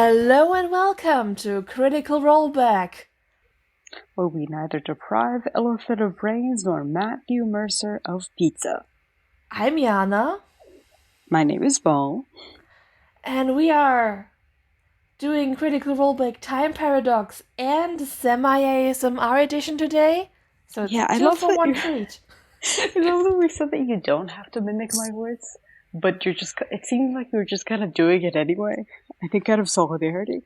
Hello and welcome to Critical Rollback, where we neither deprive Elephant of brains nor Matthew Mercer of pizza. I'm Yana. My name is Paul. And we are doing Critical Rollback Time Paradox and Semi-ASMR edition today. So it's I two love for that one treat. I love that we said that you don't have to mimic my voice, but it seems like you're just kind of doing it anyway. I think out of solidarity.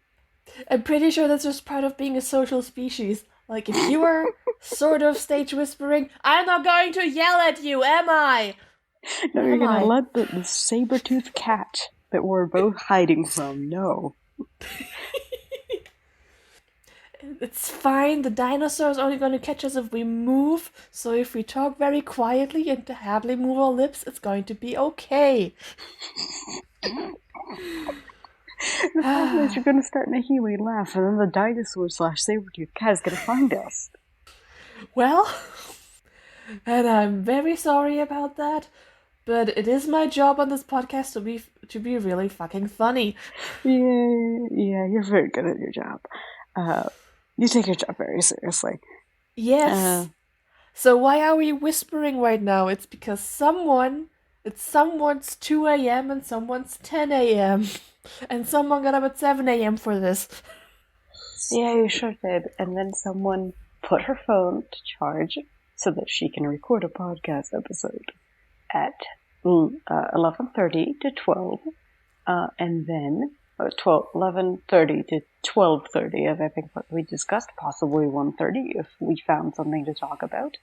I'm pretty sure that's just part of being a social species. Like, if you were sort of stage whispering, I'm not going to yell at you, am I? No, you're gonna let the saber-toothed cat that we're both hiding from know. It's fine, the dinosaur's only going to catch us if we move, so if we talk very quietly and hardly move our lips, it's going to be okay. The problem is you're gonna start making me laugh, and then the dinosaur/saber-toothed cat is gonna find us. Well, and I'm very sorry about that, but it is my job on this podcast to be really fucking funny. Yeah, you're very good at your job. You take your job very seriously. Yes. So why are we whispering right now? It's because it's someone's 2 a.m. and someone's 10 a.m. And someone got up at 7 a.m. for this. Yeah, you sure did. And then someone put her phone to charge so that she can record a podcast episode at 11:30 to 12. And then 11:30 to 12:30, as I think what we discussed, possibly 1:30 if we found something to talk about.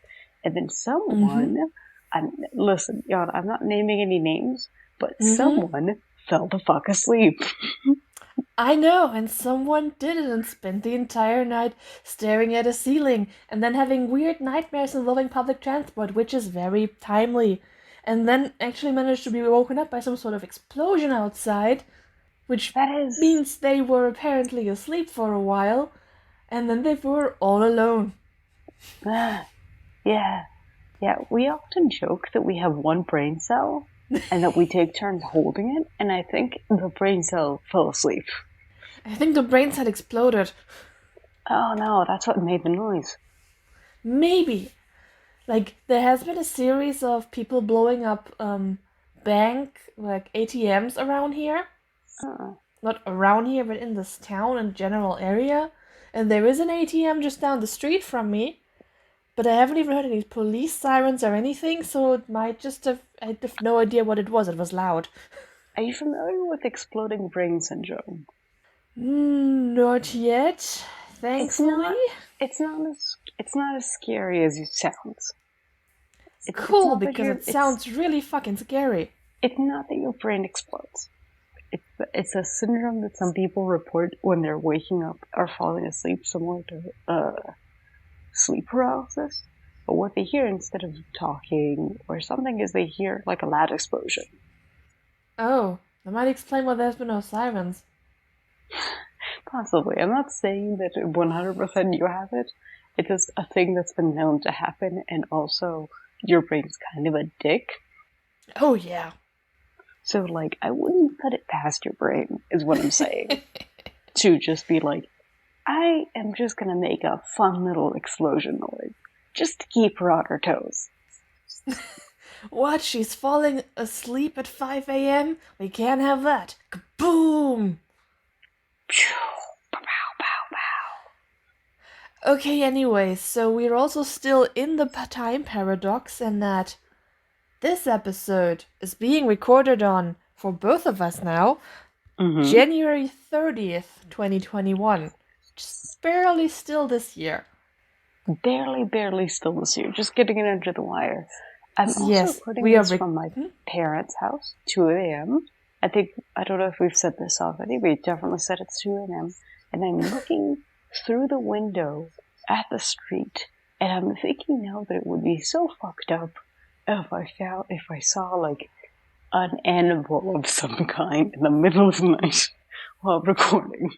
And then someone, listen, Jan, I'm not naming any names, but someone fell the fuck asleep. I know, and someone did it and spent the entire night staring at a ceiling and then having weird nightmares involving public transport, which is very timely. And then actually managed to be woken up by some sort of explosion outside, which means they were apparently asleep for a while, and then they were all alone. Yeah, we often joke that we have one brain cell, and that we take turns holding it, and I think the brain cell fell asleep. I think the brain cell exploded. Oh no, that's what made the noise. Maybe. Like, there has been a series of people blowing up bank, like ATMs around here. Not around here, but in this town and general area. And there is an ATM just down the street from me. But I haven't even heard any police sirens or anything, so it might just have... I have no idea what it was. It was loud. Are you familiar with exploding brain syndrome? Not yet, thankfully. It's not as scary as it sounds. It's cool, because it sounds really fucking scary. It's not that your brain explodes. It's a syndrome that some people report when they're waking up or falling asleep, similar to sleep paralysis. But what they hear instead of talking or something is they hear like a loud explosion. Oh, that might explain why there's been no sirens. Possibly. I'm not saying that 100% you have it. It's just a thing that's been known to happen, and also your brain's kind of a dick. Oh, yeah. So, like, I wouldn't put it past your brain, is what I'm saying. To just be like, I am just gonna make a fun little explosion noise, just to keep her on her toes. What? She's falling asleep at 5 a.m.? We can't have that. Kaboom! Okay, anyway, so we're also still in the time paradox, and that this episode is being recorded on, for both of us now, January 30th, 2021. Just barely still this year. Barely still this year. Just getting it under the wire. I'm also recording this from my parents' house, 2 a.m. I don't know if we've said this already, but we definitely said it's 2 a.m. And I'm looking through the window at the street, and I'm thinking now that it would be so fucked up if I saw like an animal of some kind in the middle of the night while recording.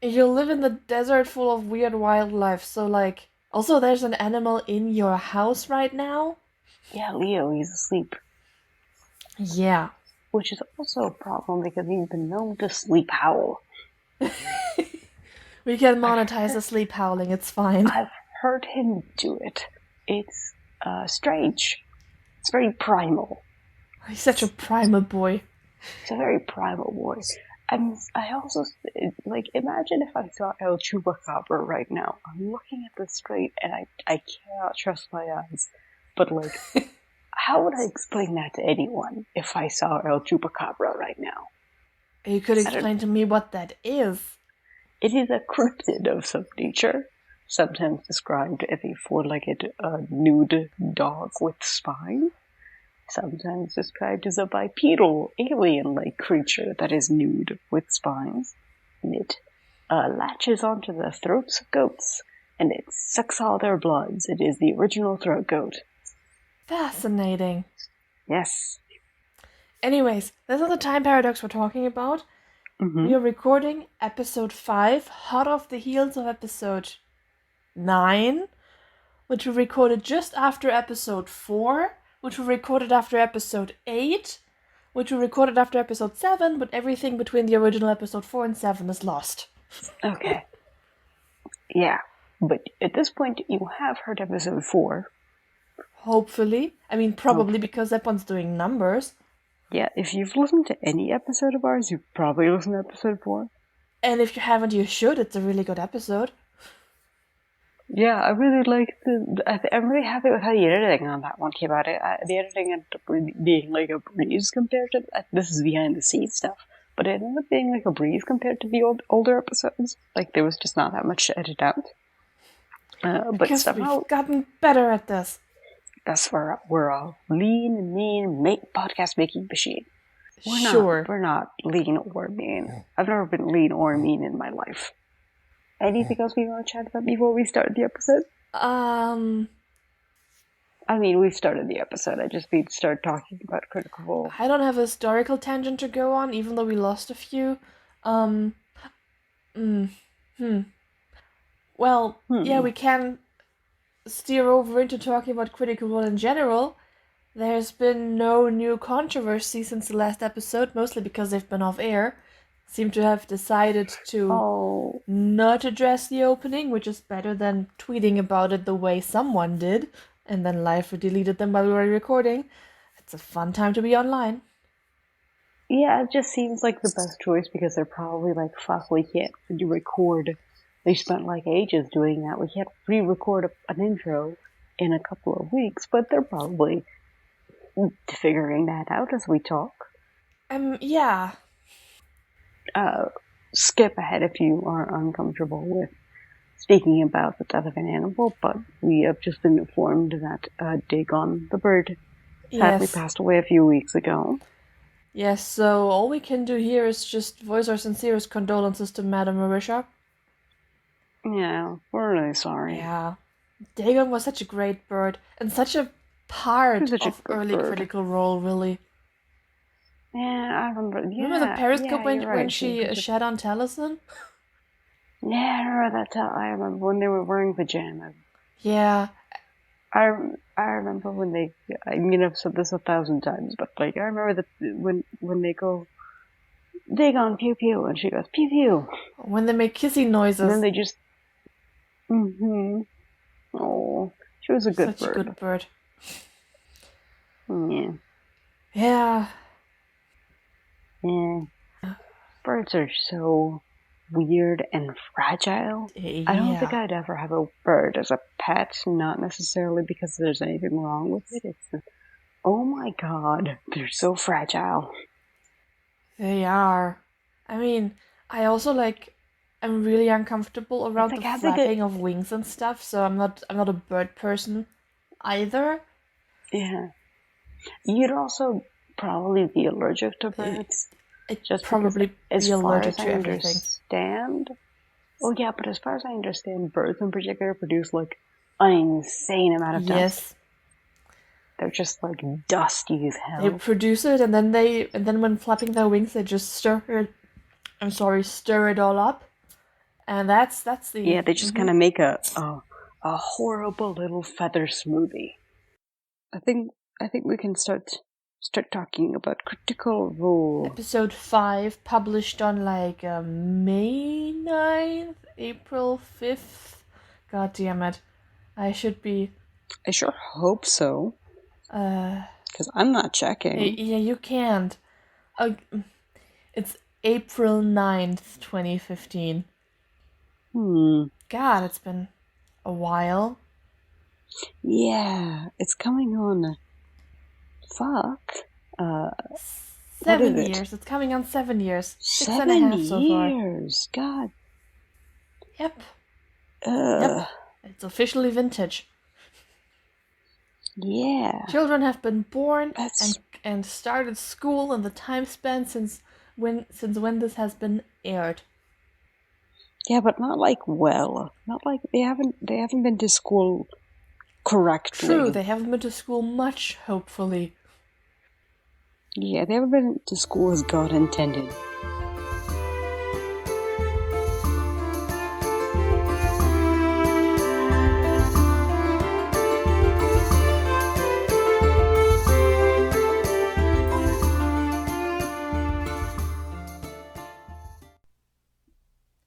You live in the desert full of weird wildlife, so like... Also, there's an animal in your house right now? Yeah, Leo, he's asleep. Yeah. Which is also a problem because he's been known to sleep howl. We can monetize the sleep howling, it's fine. I've heard him do it. It's strange. It's very primal. He's such a primal boy. He's a very primal boy. And I also, imagine if I saw El Chupacabra right now. I'm looking at this straight and I cannot trust my eyes. But, how would I explain that to anyone if I saw El Chupacabra right now? You could explain to me what that is. It is a cryptid of some nature, sometimes described as a four-legged nude dog with spine, sometimes described as a bipedal, alien-like creature that is nude with spines. And it latches onto the throats of goats, and it sucks all their bloods. It is the original throat goat. Fascinating. Yes. Anyways, that's not the time paradox we're talking about. Mm-hmm. We are recording episode 5, hot off the heels of episode 9, which we recorded just after episode 4, which we recorded after episode 8, which we recorded after episode 7, but everything between the original episode 4 and 7 is lost. Okay. Yeah, but at this point you have heard episode 4. Hopefully. I mean, probably because that one's doing numbers. Yeah, if you've listened to any episode of ours, you've probably listened to episode 4. And if you haven't, you should. It's a really good episode. Yeah, I really like I'm really happy with how the editing on that one came out. The editing ended up being like a breeze compared to... This is behind the scenes stuff. But it ended up being like a breeze compared to the older episodes. Like, there was just not that much to edit out. But somehow... we've gotten better at this. That's where we're a lean and mean podcast making machine. We're not lean or mean. I've never been lean or mean in my life. Anything else we want to chat about before we start the episode? I mean, we've started the episode. I just need to start talking about Critical Role. I don't have a historical tangent to go on, even though we lost a few. Yeah, we can steer over into talking about Critical Role in general. There's been no new controversy since the last episode, mostly because they've been off air. Seem to have decided to not address the opening, which is better than tweeting about it the way someone did, and then live deleted them while we were recording. It's a fun time to be online. Yeah, it just seems like the best choice because they're probably like, fuck, we can't record. They spent like ages doing that. We can't re-record an intro in a couple of weeks, but they're probably figuring that out as we talk. Yeah. Skip ahead if you are uncomfortable with speaking about the death of an animal, but we have just been informed that Dagon, the bird, sadly passed away a few weeks ago. Yes, so all we can do here is just voice our sincerest condolences to Madame Marisha. Yeah, we're really sorry. Yeah. Dagon was such a great bird, and such a part of early Critical Role, really. Yeah, I remember. Yeah, remember the Periscope when she shed on Taliesin? Yeah, I remember that. I remember when they were wearing pajamas. Yeah. I remember when they... I mean, I've said this 1,000 times, but like I remember that when they go, Dagon, pew pew, and she goes, pew pew. When they make kissy noises. And then they just... Oh, she was a good bird. Such a good bird. Yeah. Yeah. Yeah. Birds are so weird and fragile. Yeah. I don't think I'd ever have a bird as a pet, not necessarily because there's anything wrong with it. It's oh my god, they're so fragile. They are. I mean, I also I'm really uncomfortable around the flapping of wings and stuff, so I'm not a bird person either. Yeah. You'd also probably be allergic to birds. It just probably as be allergic to everything. Understand. Oh yeah, but as far as I understand, birds in particular produce like an insane amount of dust. Yes. They're just like dusty as hell. They produce it, and then when flapping their wings, they just stir it all up, and that's the... Yeah, they just kind of make a horrible little feather smoothie. I think we can start start talking about Critical Role. Episode 5, published on like May 9th, April 5th. God damn it. I should be... I sure hope so. Because I'm not checking. Yeah, you can't. It's April 9th, 2015. God, it's been a while. Yeah, it's coming on... Fuck. 7 years. It's coming on 7 years. 7 6.5 so far. years. God. Yep. Yep. It's officially vintage. Yeah. Children have been born and started school in the time span since when this has been aired. Yeah, but not like not like they haven't been to school correctly. True, they haven't been to school much, hopefully. Yeah, they haven't been to school as God intended.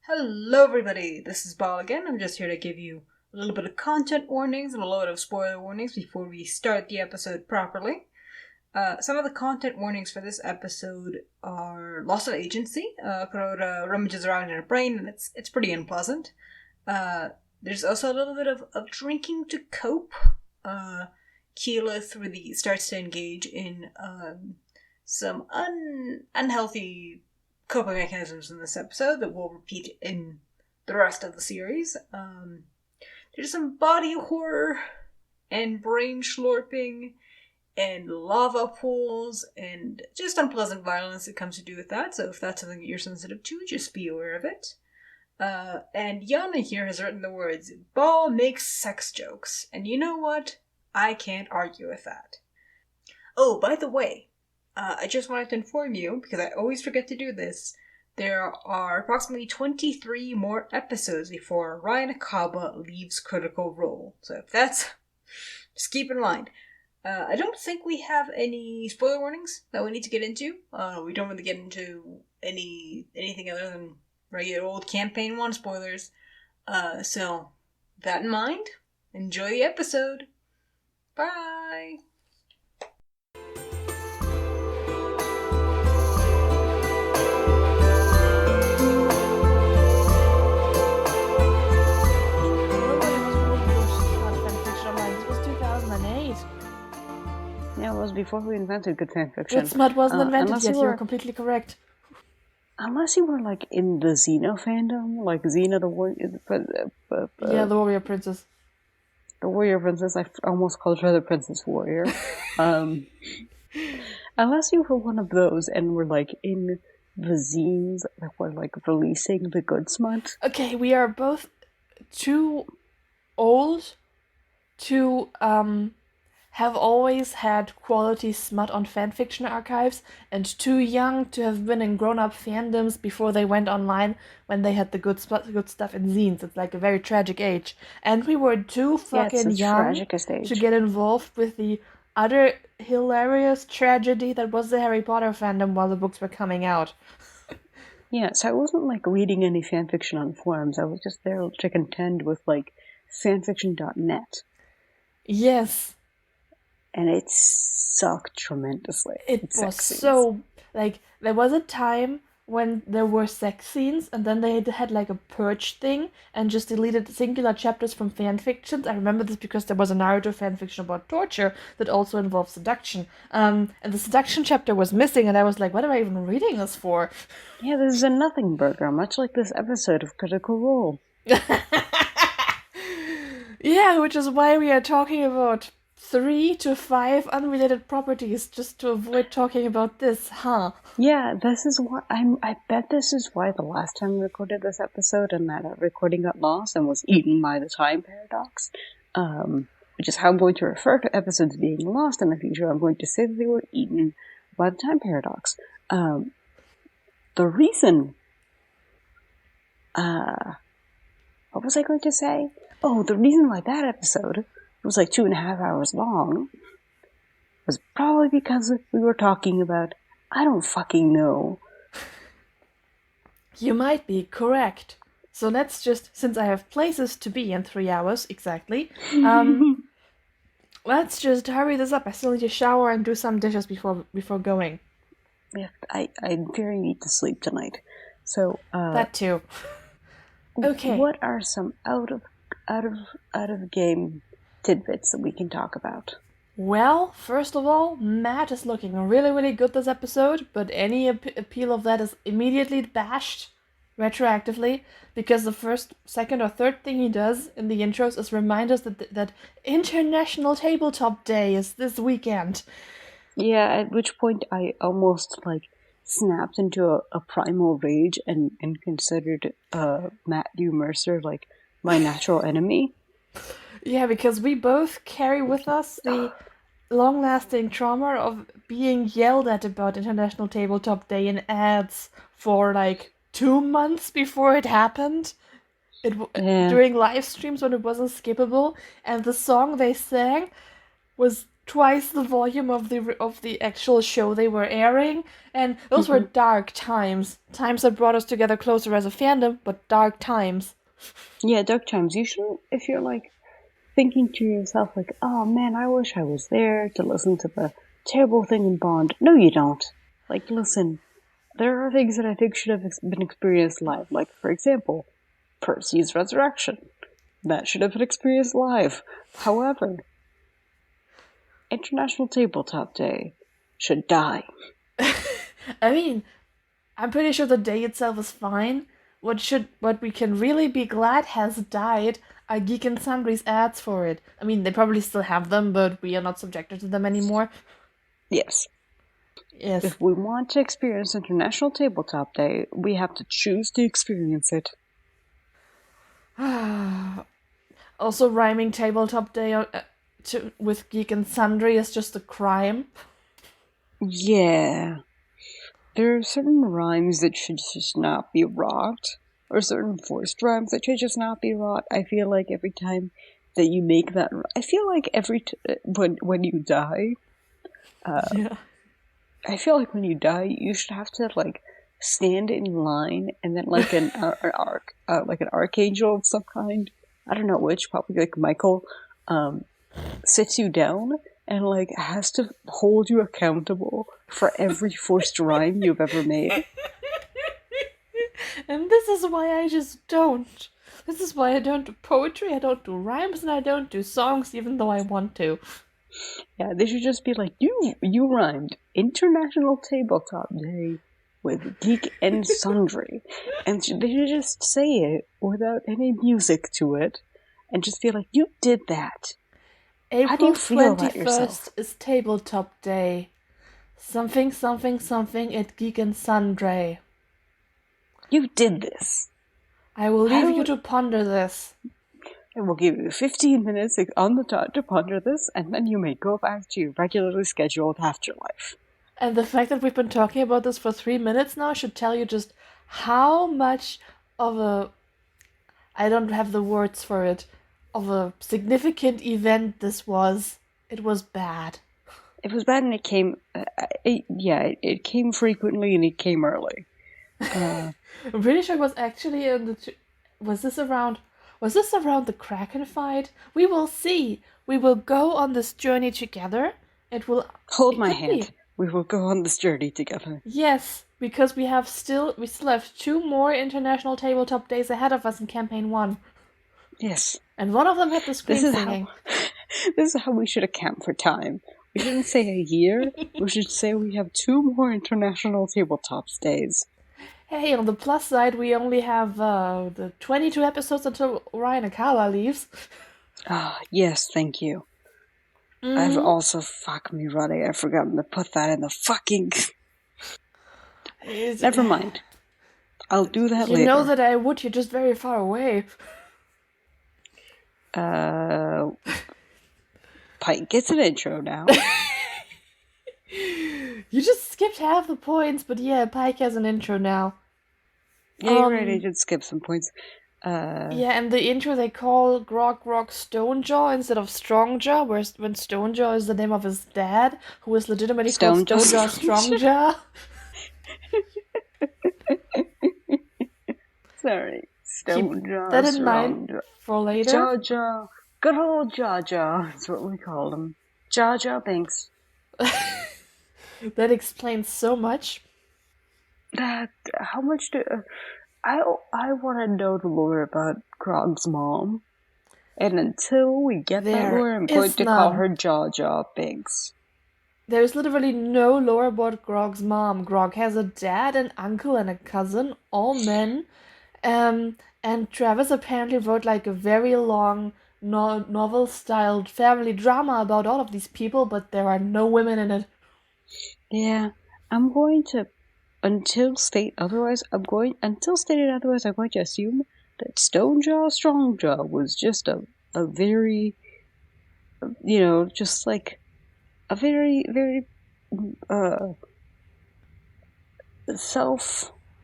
Hello everybody, this is Ball again. I'm just here to give you a little bit of content warnings and a load of spoiler warnings before we start the episode properly. Some of the content warnings for this episode are loss of agency. Kuroda rummages around in her brain and it's pretty unpleasant. There's also a little bit of drinking to cope. Keyleth really starts to engage in some unhealthy coping mechanisms in this episode that we'll repeat in the rest of the series. There's some body horror and brain slurping and lava pools and just unpleasant violence that comes to do with that. So if that's something that you're sensitive to, just be aware of it. And Yana here has written the words, "Ball makes sex jokes." And you know what? I can't argue with that. Oh, by the way, I just wanted to inform you, because I always forget to do this, there are approximately 23 more episodes before Ryan Akaba leaves Critical Role. So if that's... just keep in mind. I don't think we have any spoiler warnings that we need to get into. We don't really get into anything other than regular old campaign 1 spoilers. So, with that in mind, enjoy the episode. Bye! Yeah, it was before we invented good fanfiction. Good smut wasn't invented yet, you're completely correct. Unless you were, like, in the Xena fandom, like Xena the Warrior... yeah, the Warrior Princess. The Warrior Princess, I almost called her the Princess Warrior. Unless you were one of those and were, like, in the zines that were, like, releasing the good smut. Okay, we are both too old to, have always had quality smut on fanfiction archives, and too young to have been in grown-up fandoms before they went online when they had the good stuff in zines. It's like a very tragic age. And we were too fucking young to get involved with the other hilarious tragedy that was the Harry Potter fandom while the books were coming out. Yeah, so I wasn't, like, reading any fanfiction on forums. I was just there to contend with, like, fanfiction.net. Yes. And it sucked tremendously. It was so... Like, there was a time when there were sex scenes, and then they had, like, a purge thing, and just deleted singular chapters from fanfictions. I remember this because there was a Naruto fanfiction about torture that also involved seduction. And the seduction chapter was missing, and I was like, what am I even reading this for? Yeah, this is a nothing burger, much like this episode of Critical Role. Yeah, which is why we are talking about 3 to 5 unrelated properties just to avoid talking about this, huh? Yeah, this is why I bet this is why the last time we recorded this episode and that recording got lost and was eaten by the time paradox, which is how I'm going to refer to episodes being lost in the future. I'm going to say that they were eaten by the time paradox. The reason, what was I going to say? Oh, the reason why that episode was like 2.5 hours long was probably because we were talking about, I don't fucking know. You might be correct. So let's just, since I have places to be in 3 hours exactly, let's just hurry this up. I still need to shower and do some dishes before going. Yeah, I very need to sleep tonight. So that too. Okay. What are some out of game tidbits that we can talk about? Well, first of all, Matt is looking really, really good this episode, but any appeal of that is immediately bashed retroactively, because the first, second, or third thing he does in the intros is remind us that International Tabletop Day is this weekend. Yeah, at which point I almost snapped into a primal rage and considered Matthew Mercer my natural enemy. Yeah, because we both carry with us the long-lasting trauma of being yelled at about International Tabletop Day in ads for 2 months before it happened. During live streams when it wasn't skippable, and the song they sang was twice the volume of the actual show they were airing, and those were dark times that brought us together closer as a fandom, but dark times. Yeah, dark times. You shouldn't, if you're thinking to yourself oh man, I wish I was there to listen to the terrible thing in Bond. No, you don't. Listen, there are things that I think should have been experienced live. For example, Percy's resurrection. That should have been experienced live. However, International Tabletop Day should die. I mean, I'm pretty sure the day itself is fine. What we can really be glad has died are Geek and Sundry's ads for it. I mean, they probably still have them, but we are not subjected to them anymore. Yes. Yes. If we want to experience International Tabletop Day, we have to choose to experience it. Also, rhyming Tabletop Day with Geek and Sundry is just a crime. Yeah. There are certain rhymes that should just not be wrought, or certain forced rhymes that should just not be wrought. I feel like every time that you make that, I feel like when you die, yeah. I feel like when you die, you should have to stand in line, and then an archangel of some kind, I don't know which, probably Michael, sits you down and has to hold you accountable for every forced rhyme you've ever made. And this is why I just don't. This is why I don't do poetry, I don't do rhymes, and I don't do songs, even though I want to. Yeah, they should just be you rhymed International Tabletop Day with Geek and Sundry. And they should just say it without any music to it, and just be you did that. How do you feel about yourself? 21st is Tabletop Day. Something, something, something at Geek and Sundry. You did this. I will leave you to ponder this. I will give you 15 minutes on the dot to ponder this, and then you may go back to your regularly scheduled afterlife. And the fact that we've been talking about this for 3 minutes now should tell you just how much of a... I don't have the words for it. Of a significant event this was. It was bad. It was bad, and it came... it came frequently, and it came early. I'm pretty sure it was actually in the... Was this around the Kraken fight? We will see. We will go on this journey together. Hold my hand. We will go on this journey together. Yes, because we still have 2 more International Tabletop Days ahead of us in Campaign 1. Yes. And one of them had the screen singing. This is how we should account for time. We shouldn't say a year. We should say we have 2 more International Tabletop Days. Hey, on the plus side, we only have the 22 episodes until Ryan Akawa leaves. Yes, thank you. Mm-hmm. I've also, fuck me running, I've forgotten to put that in the fucking... Never mind. I'll do that later. You know that I would, you're just very far away. Pike gets an intro now. You just skipped half the points, but yeah, Pike has an intro now. Yeah, you're right, I did skip some points. Yeah, and the intro they call Grog Jaw-Jaw instead of Strongjaw, whereas when Stonejaw is the name of his dad, who is legitimately called Stonejaw Strongjaw. Sorry, Stonejaw. Keep that in mind for later. Jaw-Jaw. Good old Jaw-Jaw. That's what we called him. Jaw-Jaw Binks. That explains so much. How much do... I want to know the lore about Grog's mom. And until we get that lore, I'm going to call her Jaw-Jaw Binks. There's literally no lore about Grog's mom. Grog has a dad, an uncle, and a cousin, all men. And Travis apparently wrote like a very long novel-styled family drama about all of these people, but there are no women in it. Yeah, I'm going to... Until stated otherwise, I'm going to assume that Stonejaw Strongjaw was just a very, just like a very, very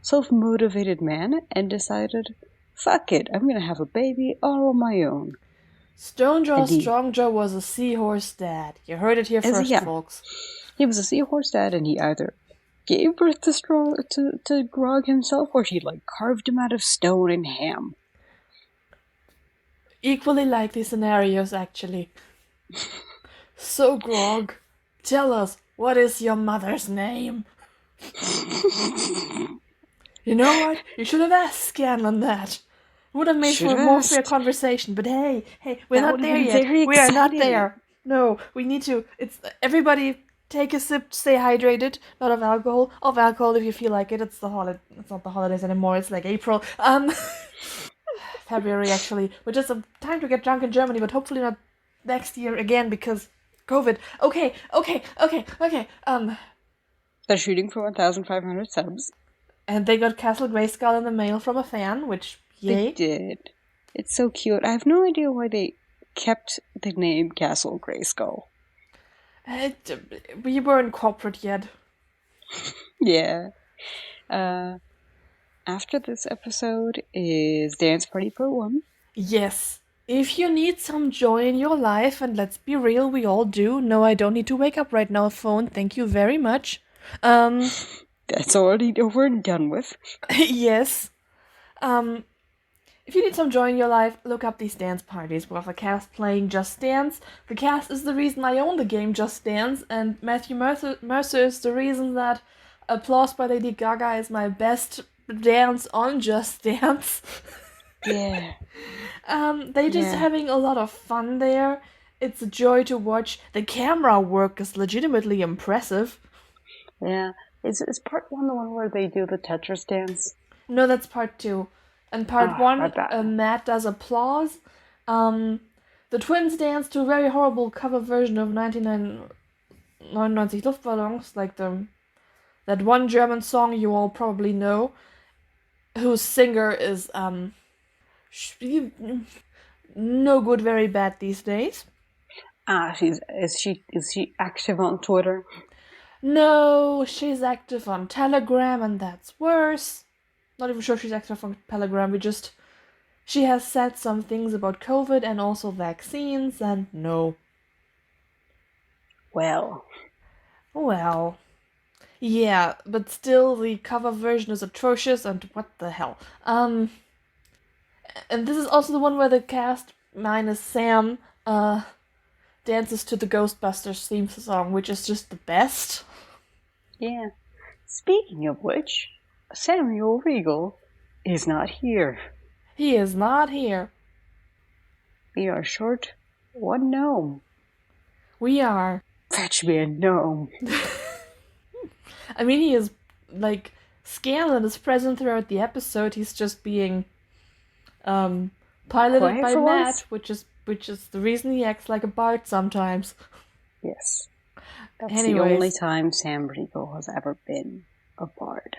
self-motivated man, and decided, fuck it, I'm gonna have a baby all on my own. Stonejaw Strongjaw was a seahorse dad. You heard it here first, folks. He was a seahorse dad, and he either gave birth to Grog himself, or he carved him out of stone and ham. Equally likely scenarios, actually. So, Grog, tell us, what is your mother's name? You know what? You should have asked Scanlan that. It would have made for a more fair conversation, but hey, we're not there yet. We are not there. No, we need to. It's everybody. Take a sip, stay hydrated, not of alcohol. Of alcohol if you feel like it. It's not the holidays anymore, it's like April. February actually. Which is a time to get drunk in Germany, but hopefully not next year again because COVID. Okay. They're shooting for 1,500 subs. And they got Castle Grayskull in the mail from a fan, which yay. They did. It's so cute. I have no idea why they kept the name Castle Grayskull. We weren't corporate yet. Yeah. After this episode is Dance Party Part 1. Yes. If you need some joy in your life, and let's be real, we all do. No, I don't need to wake up right now, phone. Thank you very much. That's already over and done with. Yes. If you need some joy in your life, look up these dance parties. We have a cast playing Just Dance. The cast is the reason I own the game Just Dance, and Matthew Mercer is the reason that Applause by Lady Gaga is my best dance on Just Dance. Yeah. They just having a lot of fun there. It's a joy to watch. The camera work is legitimately impressive. Yeah. Is part 1 the one where they do the Tetris dance? No, that's part 2. And part 1, Matt does Applause. The twins dance to a very horrible cover version of 1999 Luftballons, like that one German song you all probably know, whose singer is no good, very bad these days. Is she active on Twitter? No, she's active on Telegram, and that's worse. Not even sure if she's active on Telegram. She has said some things about COVID and also vaccines, and no. Well. Yeah, but still the cover version is atrocious, and what the hell. And this is also the one where the cast, minus Sam, dances to the Ghostbusters theme song, which is just the best. Yeah. Speaking of which, Samuel Regal is not here. He is not here. We are short one gnome. We are. Fetch me a gnome. I mean, he is, Scanlan is present throughout the episode. He's just being piloted by Matt, which is the reason he acts like a bard sometimes. Yes. That's the only time Sam Regal has ever been a bard.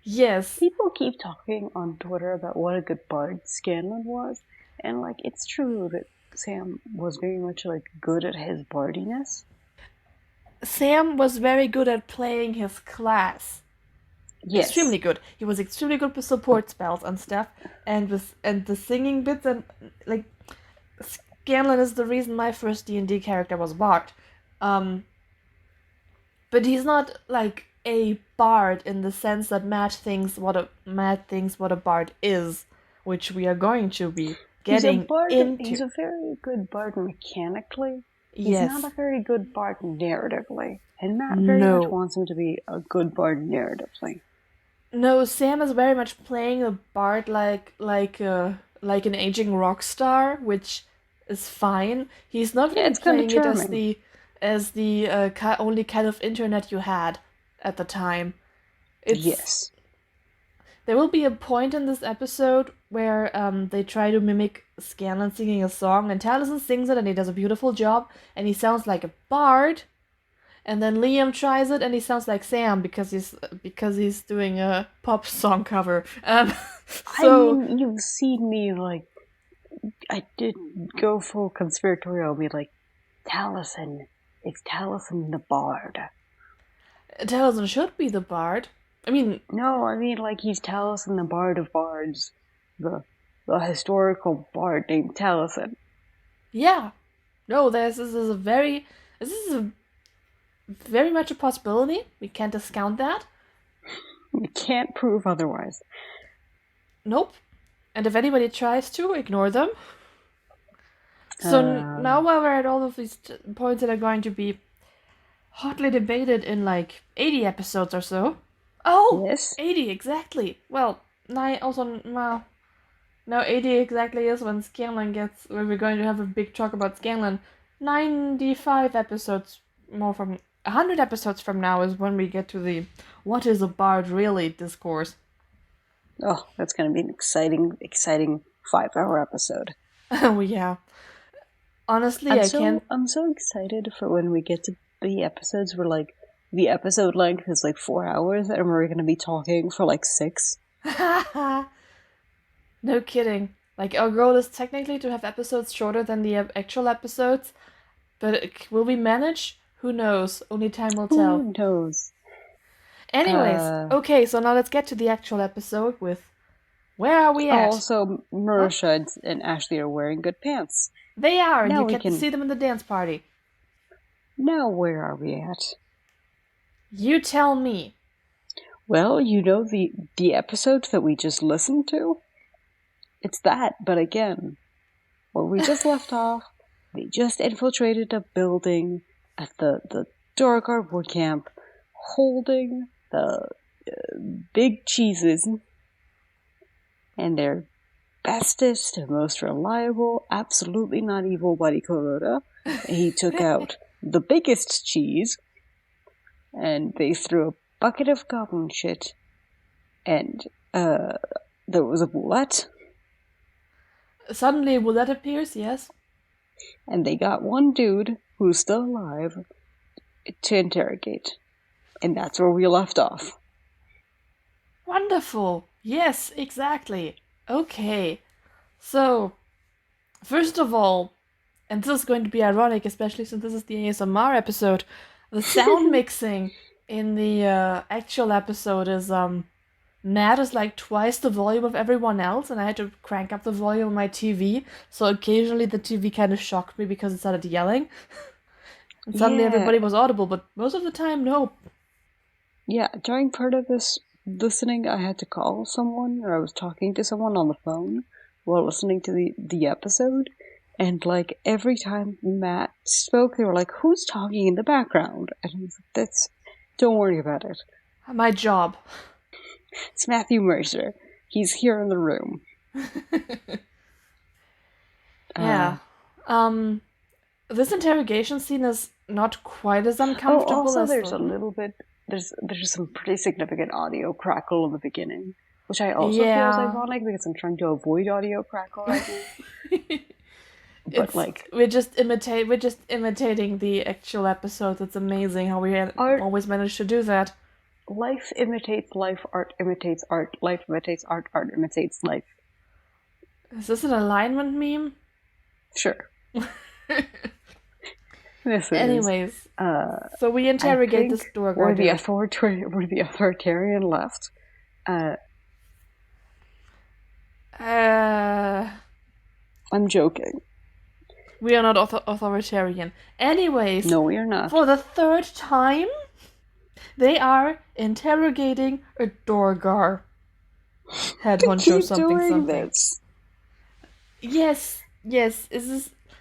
Yes. People keep talking on Twitter about what a good bard Scanlan was, and it's true that Sam was very much good at his bardiness. Sam was very good at playing his class. extremely good. He was extremely good with support spells and stuff, and the singing bits, and like Scanlan is the reason my first D&D character was Bard. But he's not like a bard in the sense that Matt thinks what a bard is, which we are going to be getting into. He's a very good bard mechanically. He's not a very good bard narratively. And Matt very much wants him to be a good bard narratively. No, Sam is very much playing a bard like an aging rock star, which is fine. He's not really playing it as the only kind of internet you had at the time. Yes. There will be a point in this episode where they try to mimic Scanlan singing a song, and Taliesin sings it, and he does a beautiful job, and he sounds like a bard. And then Liam tries it, and he sounds like Sam because he's doing a pop song cover. So I mean, you've seen me I didn't go full conspiratorial. Be like, Taliesin. It's Taliesin the bard. Taliesin should be the bard. I mean... No, I mean he's Taliesin the bard of bards. The historical bard named Taliesin. Yeah. No, this is very much a possibility. We can't discount that. We can't prove otherwise. Nope. And if anybody tries to, ignore them. So now while we're at all of these points that are going to be hotly debated in 80 episodes or so. Oh, yes. 80 exactly. Well, 80 exactly is when we're going to have a big talk about Scanlan. 95 episodes, 100 episodes from now is when we get to the what is a bard really discourse. Oh, that's going to be an exciting 5-hour episode. Oh, yeah. Honestly, I'm so excited for when we get to the episodes where, the episode length is 4 hours, and we're going to be talking for 6. No kidding. Our goal is technically to have episodes shorter than the actual episodes, but will we manage? Who knows? Only time will tell. Who knows? Anyways, okay, so now let's get to the actual episode with where are we at? Also, Marisha and Ashley are wearing good pants. They are, and you get to see them in the dance party. Now where are we at? You tell me. Well, the episode that we just listened to? It's that, but again, where we just left off, they just infiltrated a building at the Duergar wood camp, holding the big cheeses, and their bestest and most reliable, absolutely not evil buddy Kuroda. He took out the biggest cheese, and they threw a bucket of goblin shit, and there was a bullet. Suddenly a bullet appears, yes. And they got one dude who's still alive to interrogate. And that's where we left off. Wonderful. Yes, exactly. Okay. So, first of all, and this is going to be ironic, especially since this is the ASMR episode, the sound mixing in the actual episode is Matt is twice the volume of everyone else, and I had to crank up the volume of my TV, so occasionally the TV kind of shocked me because it started yelling. And suddenly everybody was audible, but most of the time, no. Yeah, during part of this listening, I had to call someone, or I was talking to someone on the phone while listening to the episode, and every time Matt spoke, they were like, who's talking in the background? And I was like, don't worry about it. My job. It's Matthew Mercer. He's here in the room. Yeah. This interrogation scene is not quite as uncomfortable also as there's a little bit there's some pretty significant audio crackle in the beginning, which I also feel is ironic because I'm trying to avoid audio crackle right now. But we're just imitating the actual episode. It's amazing how we always manage to do that. Life imitates life, art imitates art, life imitates art, art imitates life. Is this an alignment meme? Sure. Anyways, so we interrogate this Duergar. We're the authoritarian left. I'm joking. We are not authoritarian. Anyways, no, we are not. For the third time, they are interrogating a Duergar. Head honcho something. This. Yes. Is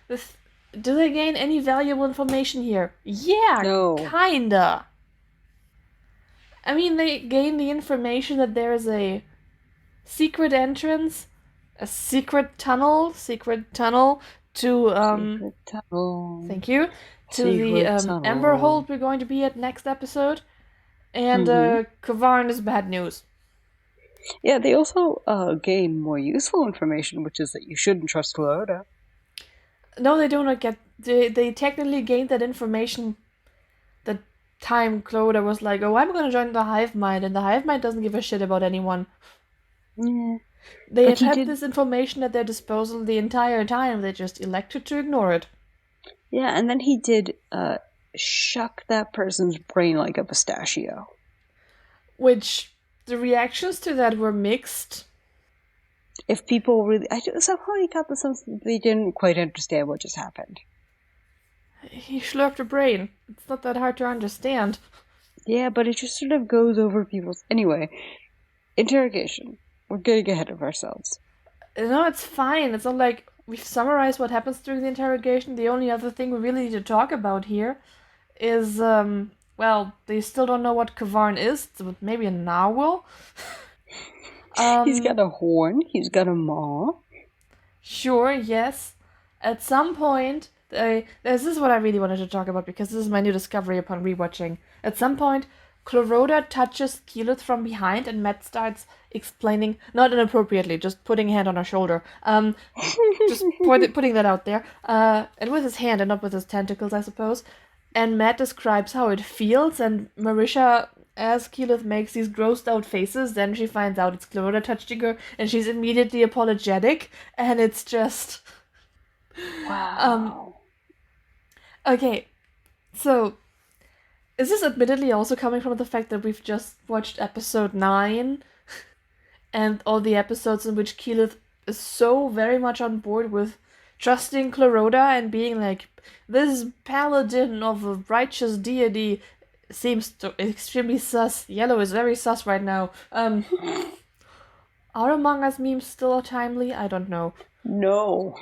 this? Do they gain any valuable information here? Yeah, no. Kinda. I mean, they gain the information that there is a secret entrance, a secret tunnel to secret tunnel. Thank you. To the Ember Hold we're going to be at next episode, and Kavarn is bad news. Yeah, they also gain more useful information, which is that you shouldn't trust Clarota. No, they do not get. They technically gained that information the time Clarota was like, "Oh, I'm going to join the Hive Mind," and the Hive Mind doesn't give a shit about anyone. Yeah. They have had this information at their disposal the entire time. They just elected to ignore it. Yeah, and then he did shuck that person's brain like a pistachio. Which, the reactions to that were mixed. If people really... somehow he got the sense that they didn't quite understand what just happened. He slurped a brain. It's not that hard to understand. Yeah, but it just sort of goes over people's... Anyway, interrogation. We're getting ahead of ourselves. No, it's fine. It's not like we've summarized what happens during the interrogation. The only other thing we really need to talk about here is, they still don't know what Kavarn is, so maybe a narwhal. He's got a horn. He's got a maw. Sure, yes. At some point, this is what I really wanted to talk about, because this is my new discovery upon rewatching. At some point, Clarota touches Keyleth from behind, and Matt starts explaining, not inappropriately, just putting a hand on her shoulder. Just putting that out there. And with his hand and not with his tentacles, I suppose. And Matt describes how it feels, and Marisha, as Keyleth makes these grossed out faces, then she finds out it's Clarota touching her, and she's immediately apologetic, and it's just... Wow. Okay, so... Is this admittedly also coming from the fact that we've just watched episode 9 and all the episodes in which Keyleth is so very much on board with trusting Clarota and being like, this paladin of a righteous deity seems extremely sus. Yellow is very sus right now. Are Among Us memes still timely? I don't know. No.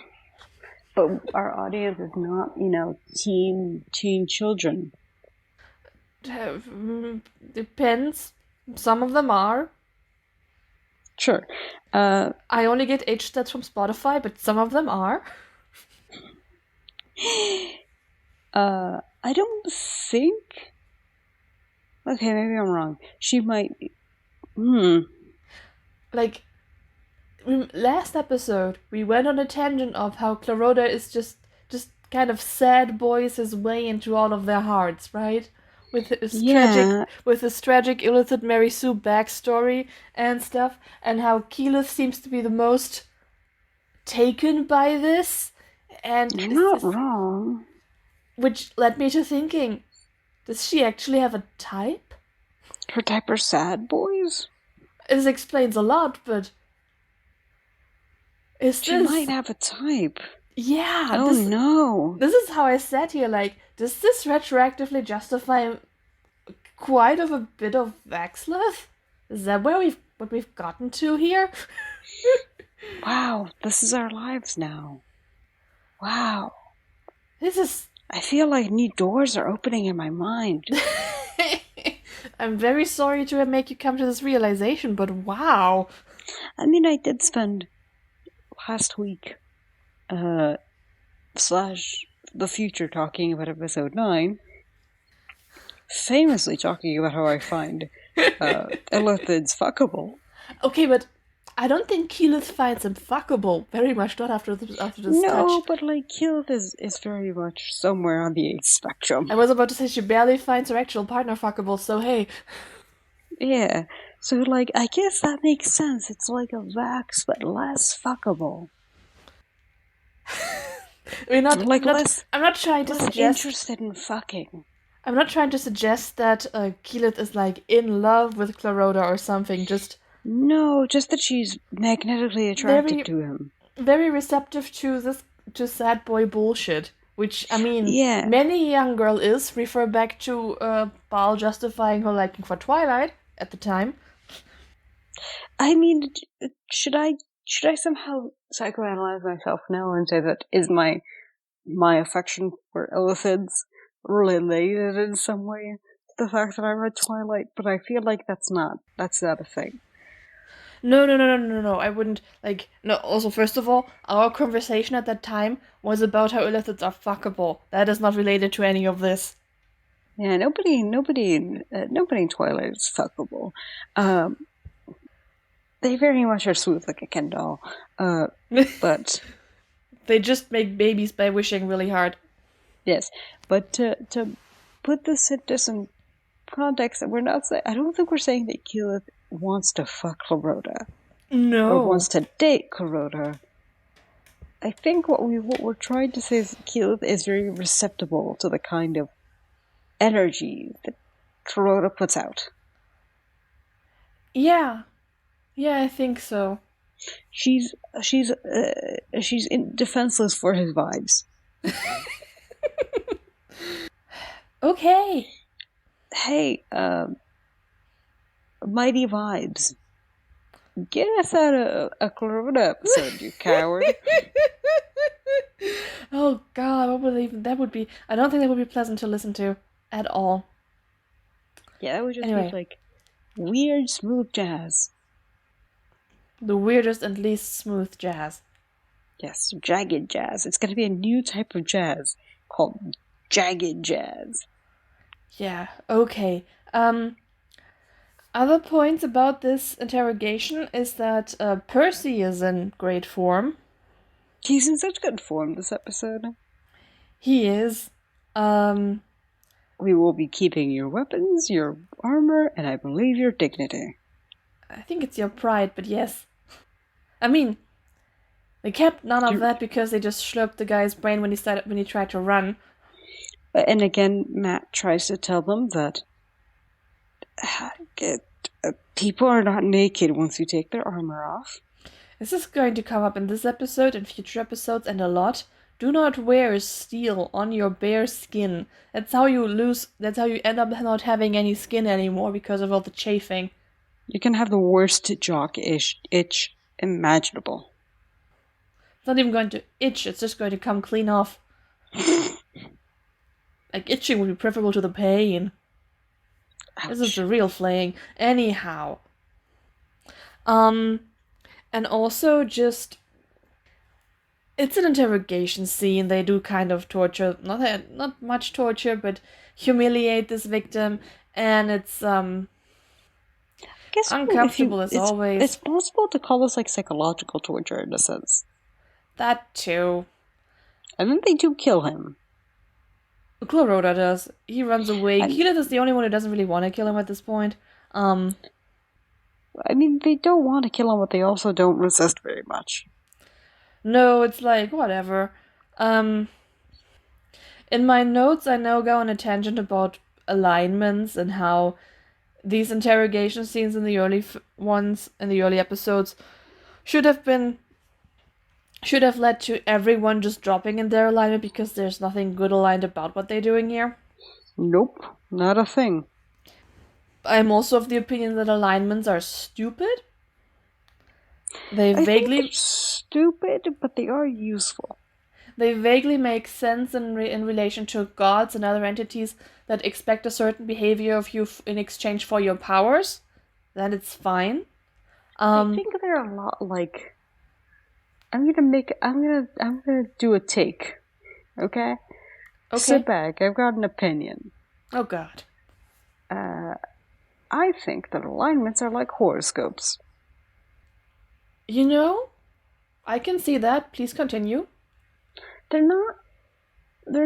But our audience is not, teen children. Depends. Some of them are. Sure. I only get age stats from Spotify, but some of them are. I don't think... Okay, maybe I'm wrong. She might... Like, last episode, we went on a tangent of how Clarota is just kind of sad boys his way into all of their hearts, right? With his tragic illicit Mary Sue backstory and stuff, and how Keyleth seems to be the most taken by this, and you're not wrong. Which led me to thinking, does she actually have a type? Her type are sad boys? This explains a lot, but she might have a type. Yeah. Oh no. This is how I sat here, like, does this retroactively justify quite a bit of Vaxleth? Is that what we've gotten to here? Wow, this is our lives now. Wow. I feel like new doors are opening in my mind. I'm very sorry to make you come to this realization, but wow. I mean, I did spend last week / the future talking about episode 9, famously talking about how I find Illithids fuckable. Okay, but I don't think Keyleth finds him fuckable. Very much not after this touch. No, but like Keyleth is very much somewhere on the age spectrum. I was about to say she barely finds her actual partner fuckable, so hey. Yeah, so like I guess that makes sense. It's like a Vax, but less fuckable. I'm not trying to less suggest interested in fucking. I'm not trying to suggest that Keyleth is like in love with Clarota or something. Just that she's magnetically attracted to him. Very receptive to sad boy bullshit. Which I mean, yeah. Many young girl is. Refer back to Baal justifying her liking for Twilight at the time. I mean, should I somehow psychoanalyze myself now and say that is my affection for Illithids related in some way to the fact that I read Twilight? But I feel like that's not a thing. No. I wouldn't no. Also, first of all, our conversation at that time was about how Illithids are fuckable. That is not related to any of this. Yeah, nobody in Twilight is fuckable. They very much are smooth like a Ken doll. But they just make babies by wishing really hard. Yes, but to put this into some context, that we're not saying. I don't think we're saying that Keyleth wants to fuck Clarota. No. Or wants to date Clarota. I think what we're trying to say is that Keyleth is very receptible to the kind of energy that Clarota puts out. Yeah, I think so. She's defenseless for his vibes. Okay. Hey, Mighty Vibes. Get us out of a Clarota episode, you coward. Oh god, that would be? I don't think that would be pleasant to listen to at all. Yeah, that would just be like weird, smooth jazz. The weirdest and least smooth jazz. Yes, jagged jazz. It's going to be a new type of jazz called jagged jazz. Yeah, okay. Other points about this interrogation is that Percy is in great form. He's in such good form this episode. He is. We will be keeping your weapons, your armor, and I believe your dignity. I think it's your pride, but yes. I mean, they kept none of that because they just slurped the guy's brain when he tried to run. And again, Matt tries to tell them that people are not naked once you take their armor off. This is going to come up in this episode and future episodes and a lot. Do not wear steel on your bare skin. That's how you end up not having any skin anymore because of all the chafing. You can have the worst jock itch imaginable. It's not even going to itch, it's just going to come clean off. Like, itching would be preferable to the pain. Ouch. This is the real flaying. Anyhow. And also just... It's an interrogation scene. They do kind of torture, not much torture, but humiliate this victim. And it's, uncomfortable as always. It's possible to call this like psychological torture in a sense. That too. And then they do kill him. Clarota does. He runs away. Keyleth is the only one who doesn't really want to kill him at this point. I mean, they don't want to kill him, but they also don't resist very much. No, it's like, whatever. In my notes, I now go on a tangent about alignments and how these interrogation scenes in the early episodes should have led to everyone just dropping in their alignment because there's nothing good aligned about what they're doing here. Nope, not a thing. I'm also of the opinion that alignments are stupid. I think they're stupid, but they are useful. They vaguely make sense in relation to gods and other entities that expect a certain behavior of you in exchange for your powers. Then it's fine. I think they're a lot like... I'm gonna do a take. Okay? Sit back. I've got an opinion. Oh god. I think that alignments are like horoscopes. You know, I can see that. Please continue. They're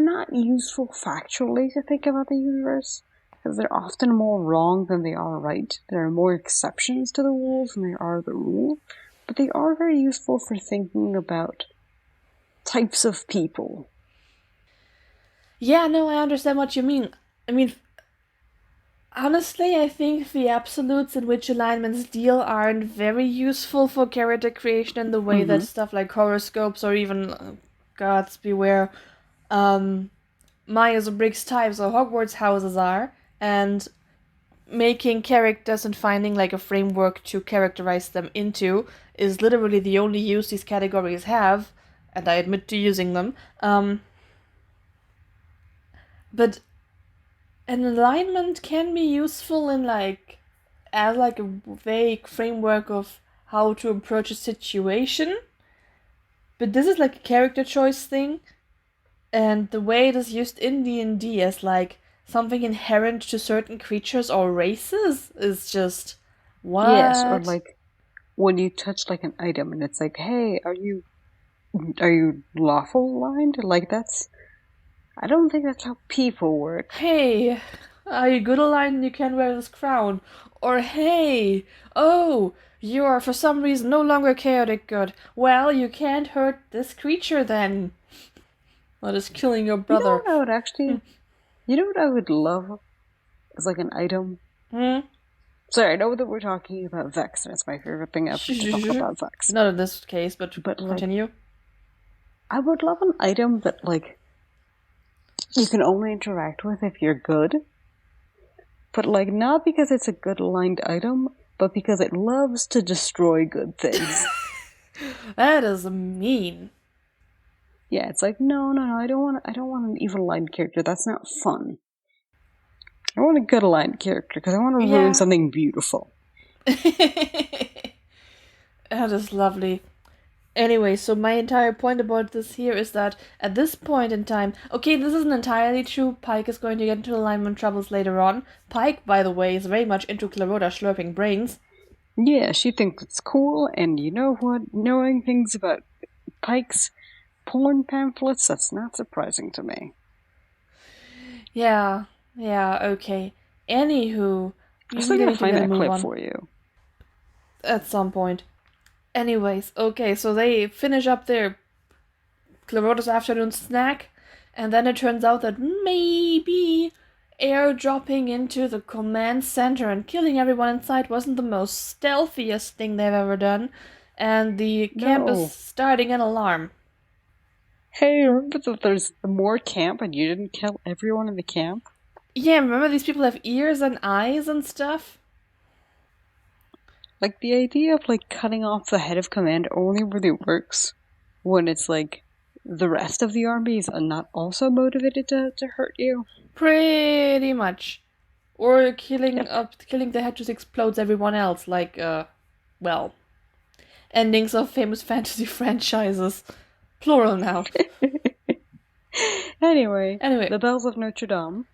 not useful factually to think about the universe, because they're often more wrong than they are right. There are more exceptions to the rules than there are the rule, but they are very useful for thinking about types of people. Yeah, no, I understand what you mean. I mean, honestly, I think the absolutes in which alignments deal aren't very useful for character creation in the way that stuff like horoscopes or even, gods beware, Myers-Briggs types or Hogwarts houses are, and making characters and finding like a framework to characterize them into is literally the only use these categories have, and I admit to using them. But an alignment can be useful in as a vague framework of how to approach a situation. But this is like a character choice thing, and the way it is used in D&D as something inherent to certain creatures or races is just what? Yes, or when you touch an item and it's like, hey, are you lawful aligned? I don't think that's how people work. Hey, are you good aligned? You can wear this crown. Or hey, oh, you are for some reason no longer chaotic good. Well, you can't hurt this creature then. That is killing your brother. You know what I would love as an item? Sorry, I know that we're talking about Vex, and it's my favorite thing ever to talk about Vex. Not in this case, but continue. I would love an item that you can only interact with if you're good. But not because it's a good aligned item, but because it loves to destroy good things. That is mean. Yeah, it's no, I don't want an evil aligned character. That's not fun. I want a good aligned character because I want to ruin something beautiful. That is lovely. Anyway, so my entire point about this here is that at this point in time, okay, this isn't entirely true. Pike is going to get into alignment troubles later on. Pike, by the way, is very much into Clarota slurping brains. Yeah, she thinks it's cool, and you know what? Knowing things about Pike's porn pamphlets, that's not surprising to me. Yeah, okay. Anywho, I'm still gonna find that clip for you. At some point. Anyways, okay, so they finish up their Clarota's afternoon snack, and then it turns out that maybe airdropping into the command center and killing everyone inside wasn't the most stealthiest thing they've ever done, and the camp is starting an alarm. Hey, remember that there's more camp and you didn't kill everyone in the camp? Yeah, remember these people have ears and eyes and stuff? The idea of cutting off the head of command only really works when it's the rest of the armies are not also motivated to hurt you. Pretty much. Or killing the head just explodes everyone else, endings of famous fantasy franchises. Plural now. Anyway, the bells of Notre Dame.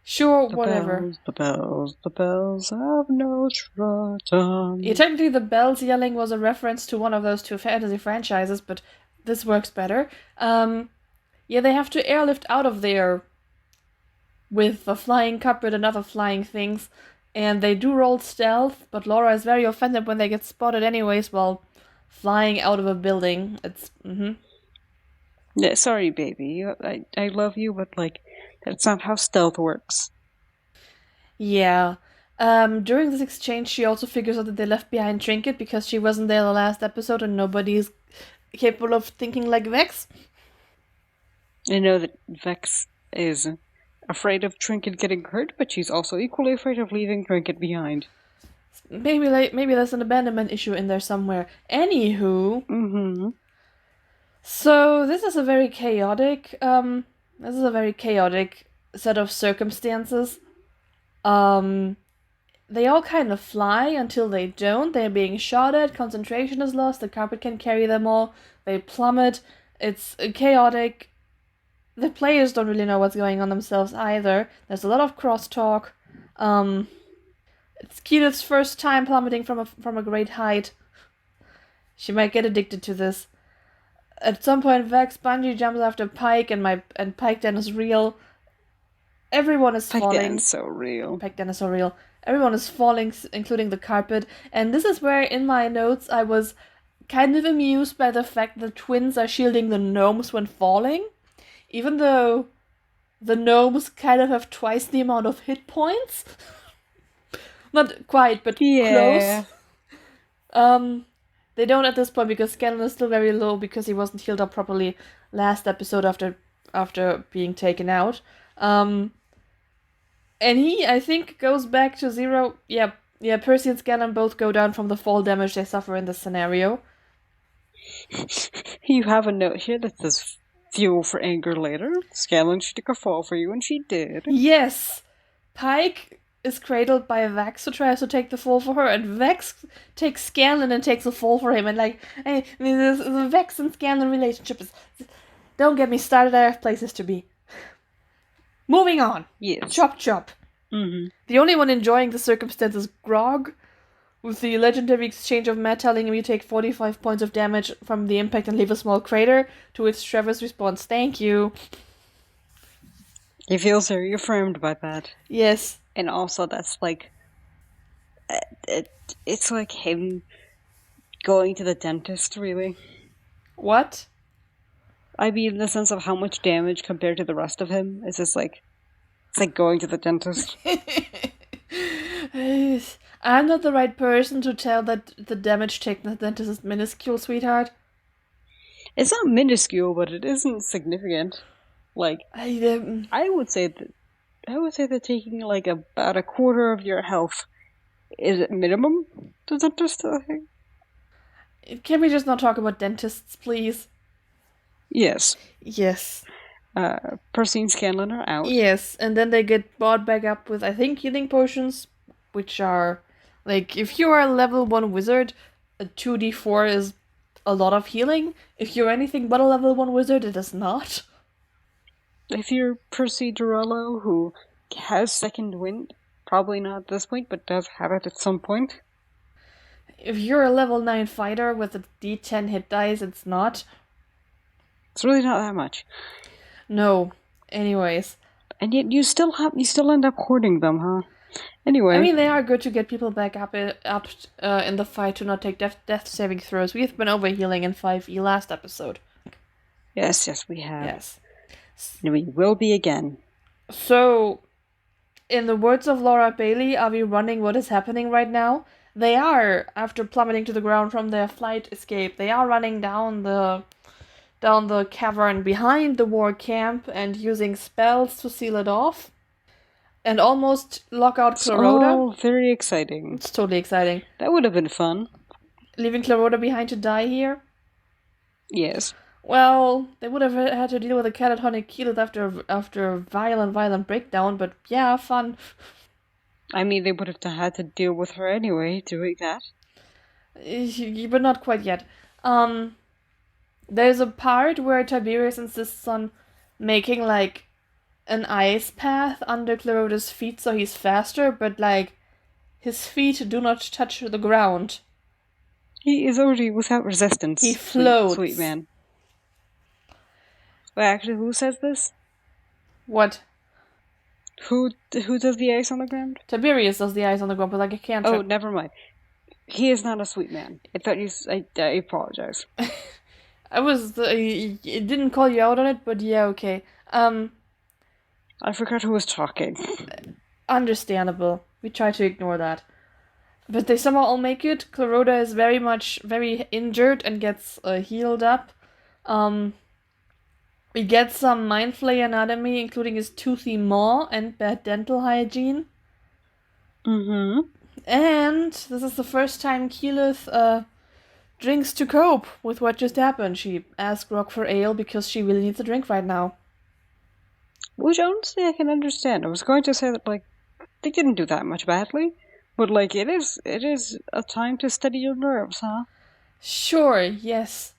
Sure, whatever. The bells of Notre Dame. Yeah, technically the bells yelling was a reference to one of those two fantasy franchises, but this works better. They have to airlift out of there with a flying cupboard and other flying things, and they do roll stealth, but Laura is very offended when they get spotted anyways while flying out of a building. It's, Yeah, sorry, baby. I love you, but, that's not how stealth works. Yeah. During this exchange, she also figures out that they left behind Trinket because she wasn't there the last episode and nobody's capable of thinking like Vex. I know that Vex is afraid of Trinket getting hurt, but she's also equally afraid of leaving Trinket behind. Maybe there's an abandonment issue in there somewhere. Anywho. So this is a very chaotic set of circumstances. They all kind of fly until they don't. They're being shot at, concentration is lost, the carpet can carry them all, they plummet. It's chaotic. The players don't really know what's going on themselves either. There's a lot of crosstalk. It's Keyleth's first time plummeting from a great height. She might get addicted to this. At some point, Vex bungee jumps after Pike, and Pike then is real. Everyone is falling. Pike then is so real. Everyone is falling, including the carpet. And this is where, in my notes, I was kind of amused by the fact that twins are shielding the gnomes when falling, even though the gnomes kind of have twice the amount of hit points. Not quite, but close. They don't at this point because Scanlan is still very low because he wasn't healed up properly last episode after being taken out. And he, I think, goes back to 0. Yeah, Percy and Scanlan both go down from the fall damage they suffer in this scenario. You have a note here that says fuel for anger later. Scanlan should take a fall for you, and she did. Yes! Pike is cradled by Vex, who tries to take the fall for her, and Vex takes Scanlan and takes a fall for him, and the Vex and Scanlan relationship is... Don't get me started, I have places to be. Moving on. Yes. Chop chop. Mm-hmm. The only one enjoying the circumstance is Grog, with the legendary exchange of Matt telling him you take 45 points of damage from the impact and leave a small crater, to which Trevor's response, thank you. He feels very affirmed by that. Yes. And also that's like... It's like him going to the dentist, really. What? I mean, in the sense of how much damage compared to the rest of him. It's just like... It's like going to the dentist. I'm not the right person to tell that the damage taken at the dentist is minuscule, sweetheart. It's not minuscule, but it isn't significant. Like, I would say that taking like about a quarter of your health is at minimum to the dentist, I think. Can we just not talk about dentists, please? Yes. Yes. Percy and Scanlan are out. Yes, and then they get brought back up with, I think, healing potions, which are, like, if you are a level 1 wizard, a 2d4 is a lot of healing. If you're anything but a level 1 wizard, it is not. If you're Percy Durello, who has second wind, probably not at this point, but does have it at some point. If you're a level 9 fighter with a d10 hit dice, it's not. It's really not that much. No. Anyways. And yet you still end up hoarding them, huh? Anyway. I mean, they are good to get people back up in the fight to not take death saving throws. We've been overhealing in 5e last episode. Yes, we have. Yes. And we will be again. So, in the words of Laura Bailey, are we running what is happening right now? They are, after plummeting to the ground from their flight escape, they are running down the cavern behind the war camp and using spells to seal it off. And almost lock out Clarota. Oh, very exciting. It's totally exciting. That would have been fun. Leaving Clarota behind to die here? Yes. Well, they would have had to deal with a catatonic Keyleth after a violent breakdown, but yeah, fun. I mean, they would have had to deal with her anyway, doing that. But not quite yet. There's a part where Tiberius insists on making, like, an ice path under Clarota's feet so he's faster, but, like, his feet do not touch the ground. He is already without resistance. He floats. Sweet man. Wait, actually, who says this? What? Who does the ice on the ground? Tiberius does the ice on the ground, but, like, a cantrip. Oh, never mind. He is not a sweet man. I thought I apologize. I didn't call you out on it, but yeah, okay. I forgot who was talking. Understandable. We try to ignore that. But they somehow all make it. Clarota is very injured and gets healed up. We get some mind flay anatomy, including his toothy maw and bad dental hygiene. Mm-hmm. And this is the first time Keyleth drinks to cope with what just happened. She asks Grog for ale because she really needs a drink right now. Which honestly I can understand. I was going to say that, like, they didn't do that much badly, but, like, it is a time to steady your nerves, huh? Sure, yes.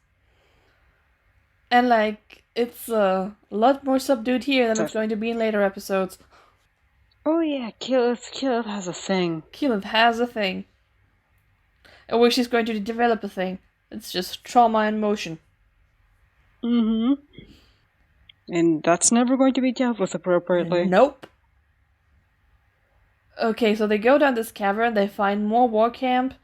And, like, it's a lot more subdued here than it's going to be in later episodes. Oh yeah, Keyleth has a thing. Keyleth has a thing. I wish she's going to develop a thing. It's just trauma in motion. Mm-hmm. And that's never going to be dealt with appropriately. Nope. Okay, so they go down this cavern, they find more war camp.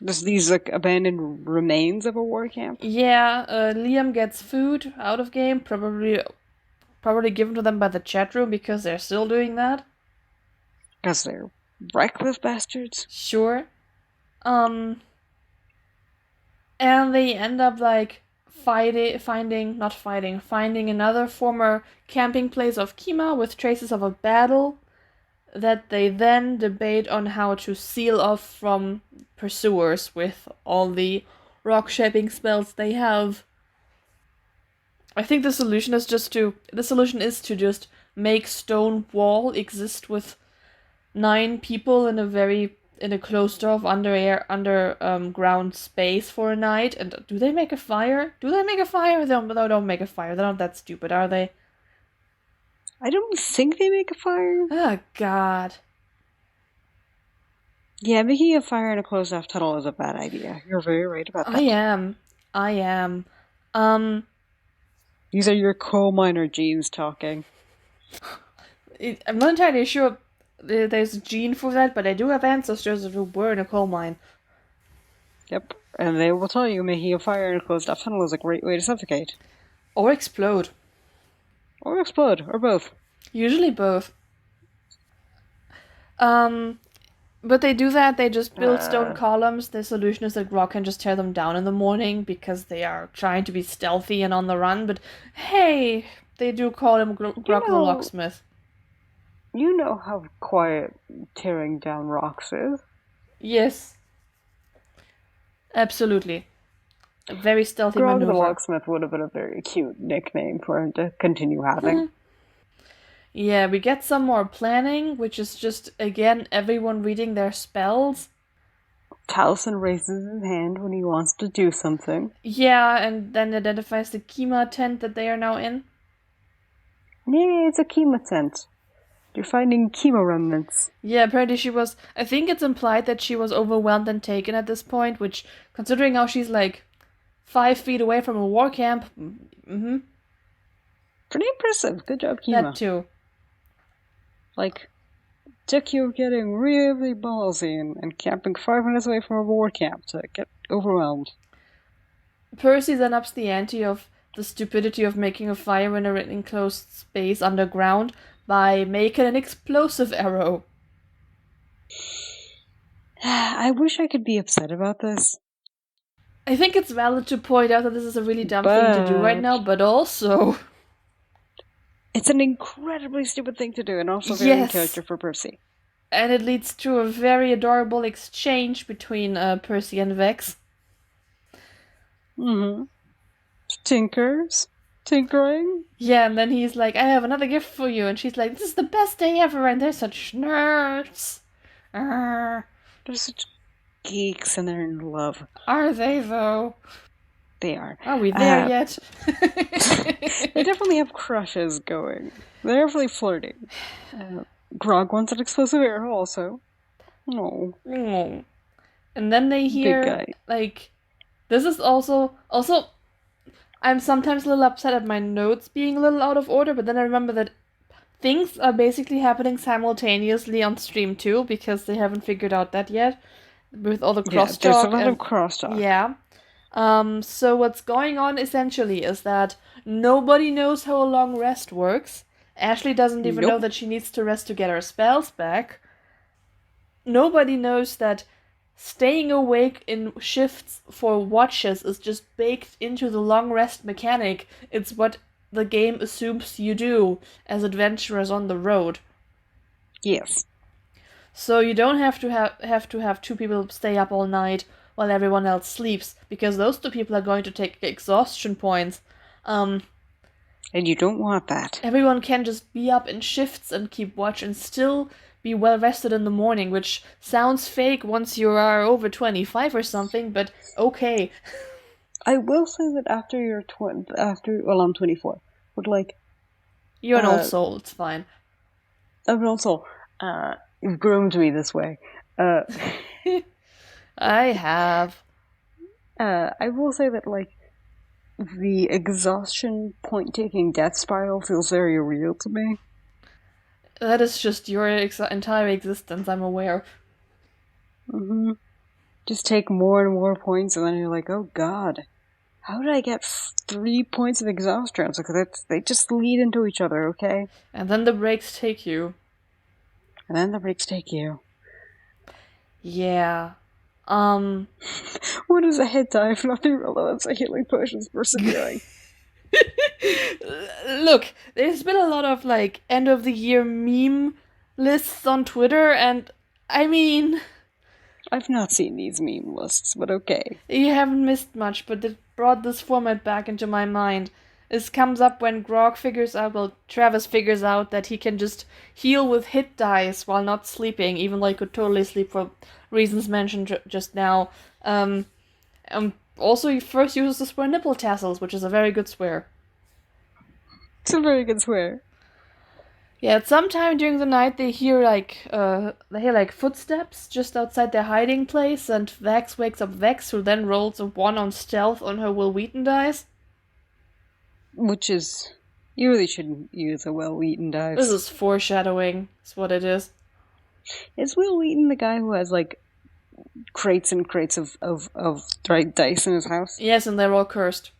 There's these abandoned remains of a war camp? Yeah, Liam gets food out of game, probably given to them by the chat room because they're still doing that. Because they're reckless bastards? Sure. And they end up finding another former camping place of Kima with traces of a battle that they then debate on how to seal off from pursuers with all the rock shaping spells they have. I think the solution is to just make stone wall exist with 9 people in a closed off underground space for a night. And do they make a fire? They don't make a fire. They're not that stupid, are they? I don't think they make a fire. Oh, God. Yeah, making a fire in a closed-off tunnel is a bad idea. You're very right about that. I am. These are your coal miner genes talking. I'm not entirely sure there's a gene for that, but I do have ancestors who were in a coal mine. Yep, and they will tell you making a fire in a closed-off tunnel is a great way to suffocate. Or explode. Or explode, or both. Usually both. But they do that, they just build stone columns. The solution is that Grog can just tear them down in the morning because they are trying to be stealthy and on the run, but hey, they do call him Grog the Locksmith. You know how quiet tearing down rocks is. Yes. Absolutely. A very stealthy Grog maneuver. the Locksmith would have been a very cute nickname for him to continue having. Yeah, we get some more planning, which is just, again, everyone reading their spells. Taliesin raises his hand when he wants to do something. Yeah, and then identifies the Kima tent that they are now in. Yeah, it's a Kima tent. You're finding Kima remnants. Yeah, apparently I think it's implied that she was overwhelmed and taken at this point, which, considering how she's 5 feet away from a war camp, Pretty impressive. Good job, Kima. That too. Took you getting really ballsy and camping 5 minutes away from a war camp to get overwhelmed. Percy then ups the ante of the stupidity of making a fire in an enclosed space underground by making an explosive arrow. I wish I could be upset about this. I think it's valid to point out that this is a really dumb thing to do right now, but also... It's an incredibly stupid thing to do, and also very in character for Percy. And it leads to a very adorable exchange between Percy and Vex. Tinkering. Yeah, and then he's like, I have another gift for you. And she's like, this is the best day ever, and they're such nerds. They're such geeks, and they're in love. Are they, though? They are. Are we there yet? They definitely have crushes going. They're definitely flirting. Grog wants an explosive arrow also. No. And then they hear, this is also, I'm sometimes a little upset at my notes being a little out of order, but then I remember that things are basically happening simultaneously on stream too, because they haven't figured out that yet, with all the crosstalk. Yeah, there's a lot of crosstalk. Yeah. So what's going on essentially is that nobody knows how a long rest works. Ashley doesn't even know that she needs to rest to get her spells back. Nobody knows that staying awake in shifts for watches is just baked into the long rest mechanic. It's what the game assumes you do as adventurers on the road. Yes. So you don't have to have 2 people stay up all night while everyone else sleeps, because those 2 people are going to take exhaustion points. And you don't want that. Everyone can just be up in shifts and keep watch and still be well rested in the morning, which sounds fake once you are over 25 or something, but okay. I will say that after you're I'm 24, but you're an old soul. It's fine. I'm an old soul. You've groomed me this way. I have. I will say that the exhaustion point-taking death spiral feels very real to me. Just That is just your entire existence, I'm aware. just take more and more points, and then you're like, oh god, how did I get 3 points of exhaustion? It's like, they just lead into each other, okay? And then the breaks take you. Yeah. What is a hit die if nothing relevant to healing potions persevering? Look, there's been a lot of, like, end of the year meme lists on Twitter, and I mean... I've not seen these meme lists, but okay. You haven't missed much, but it brought this format back into my mind. This comes up when Travis figures out that he can just heal with hit dice while not sleeping, even though he could totally sleep for reasons mentioned just now. Also, he first uses the swear nipple tassels, which is a very good swear. It's a very good swear. Yeah, at some time during the night they hear footsteps just outside their hiding place, and Vax wakes up Vex, who then rolls a 1 on stealth on her Will Wheaton dice. Which is... You really shouldn't use a Will Wheaton dice. This is foreshadowing, is what it is. Is Will Wheaton the guy who has, like, crates and crates of dice in his house? Yes, and they're all cursed.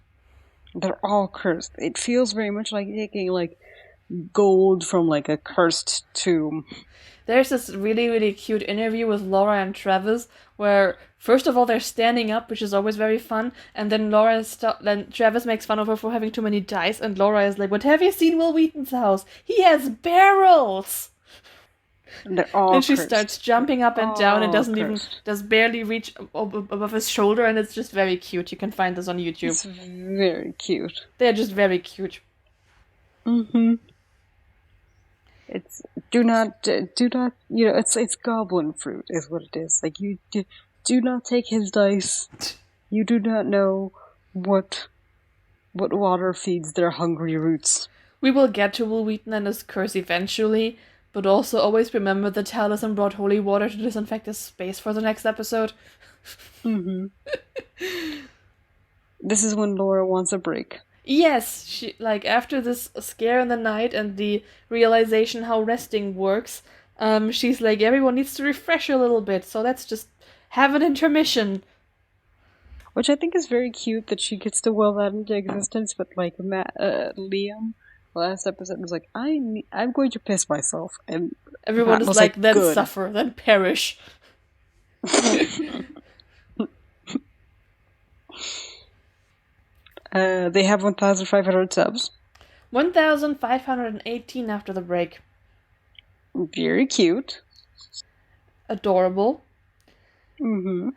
They're all cursed. It feels very much like taking, like, gold from, like, a cursed tomb. There's this really, really cute interview with Laura and Travis, where, first of all, they're standing up, which is always very fun, and then Travis makes fun of her for having too many dice, and Laura is like, "What, have you seen Will Wheaton's house? He has barrels!" And they're all And she cursed. starts jumping up and down and Cursed. barely reach above his shoulder, and it's just very cute. You can find this on YouTube. It's very cute. They're just very cute. Mm-hmm. It's it's goblin fruit is what it is. Like, you do not take his dice. You do not know what water feeds their hungry roots. We will get to Will Wheaton and his curse eventually, but also always remember that Taliesin brought holy water to disinfect his space for the next episode. Mm-hmm. This is when Laura wants a break. Yes, she, like, after this scare in the night and the realization how resting works, she's like, everyone needs to refresh a little bit, so let's just have an intermission. Which I think is very cute that she gets to will that into existence, but, like, Liam, last episode, was like, I'm going to piss myself, and everyone is like, then good. Suffer, then perish. They have 1,500 subs. 1,518 after the break. Very cute. Adorable. Mm-hmm.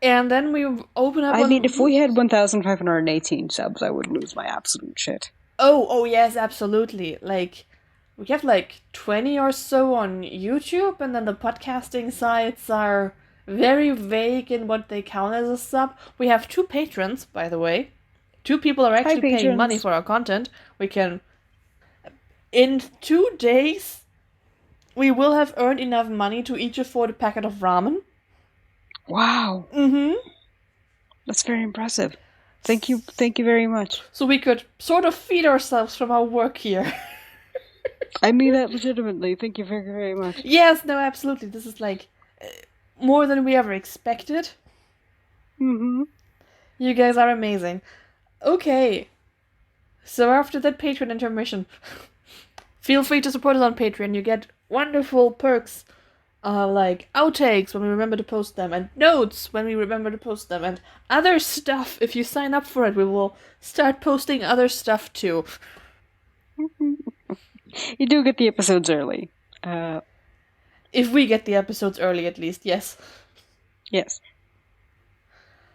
And then we open up... if we had 1,518 subs, I would lose my absolute shit. Oh, yes, absolutely. Like, we have, 20 or so on YouTube, and then the podcasting sites are very vague in what they count as a sub. We have 2 patrons, by the way. 2 people are actually paying money for our content. We can... In 2 days, we will have earned enough money to each afford a packet of ramen. Wow. Mm-hmm. That's very impressive. Thank you very much. So we could sort of feed ourselves from our work here. I mean that legitimately. Thank you very, very much. Yes, no, absolutely. This is, more than we ever expected. Mm-hmm. You guys are amazing. Okay, so after that Patreon intermission, feel free to support us on Patreon. You get wonderful perks, like outtakes when we remember to post them, and notes when we remember to post them, and other stuff. If you sign up for it, we will start posting other stuff too. You do get the episodes early. If we get the episodes early, at least, yes. Yes.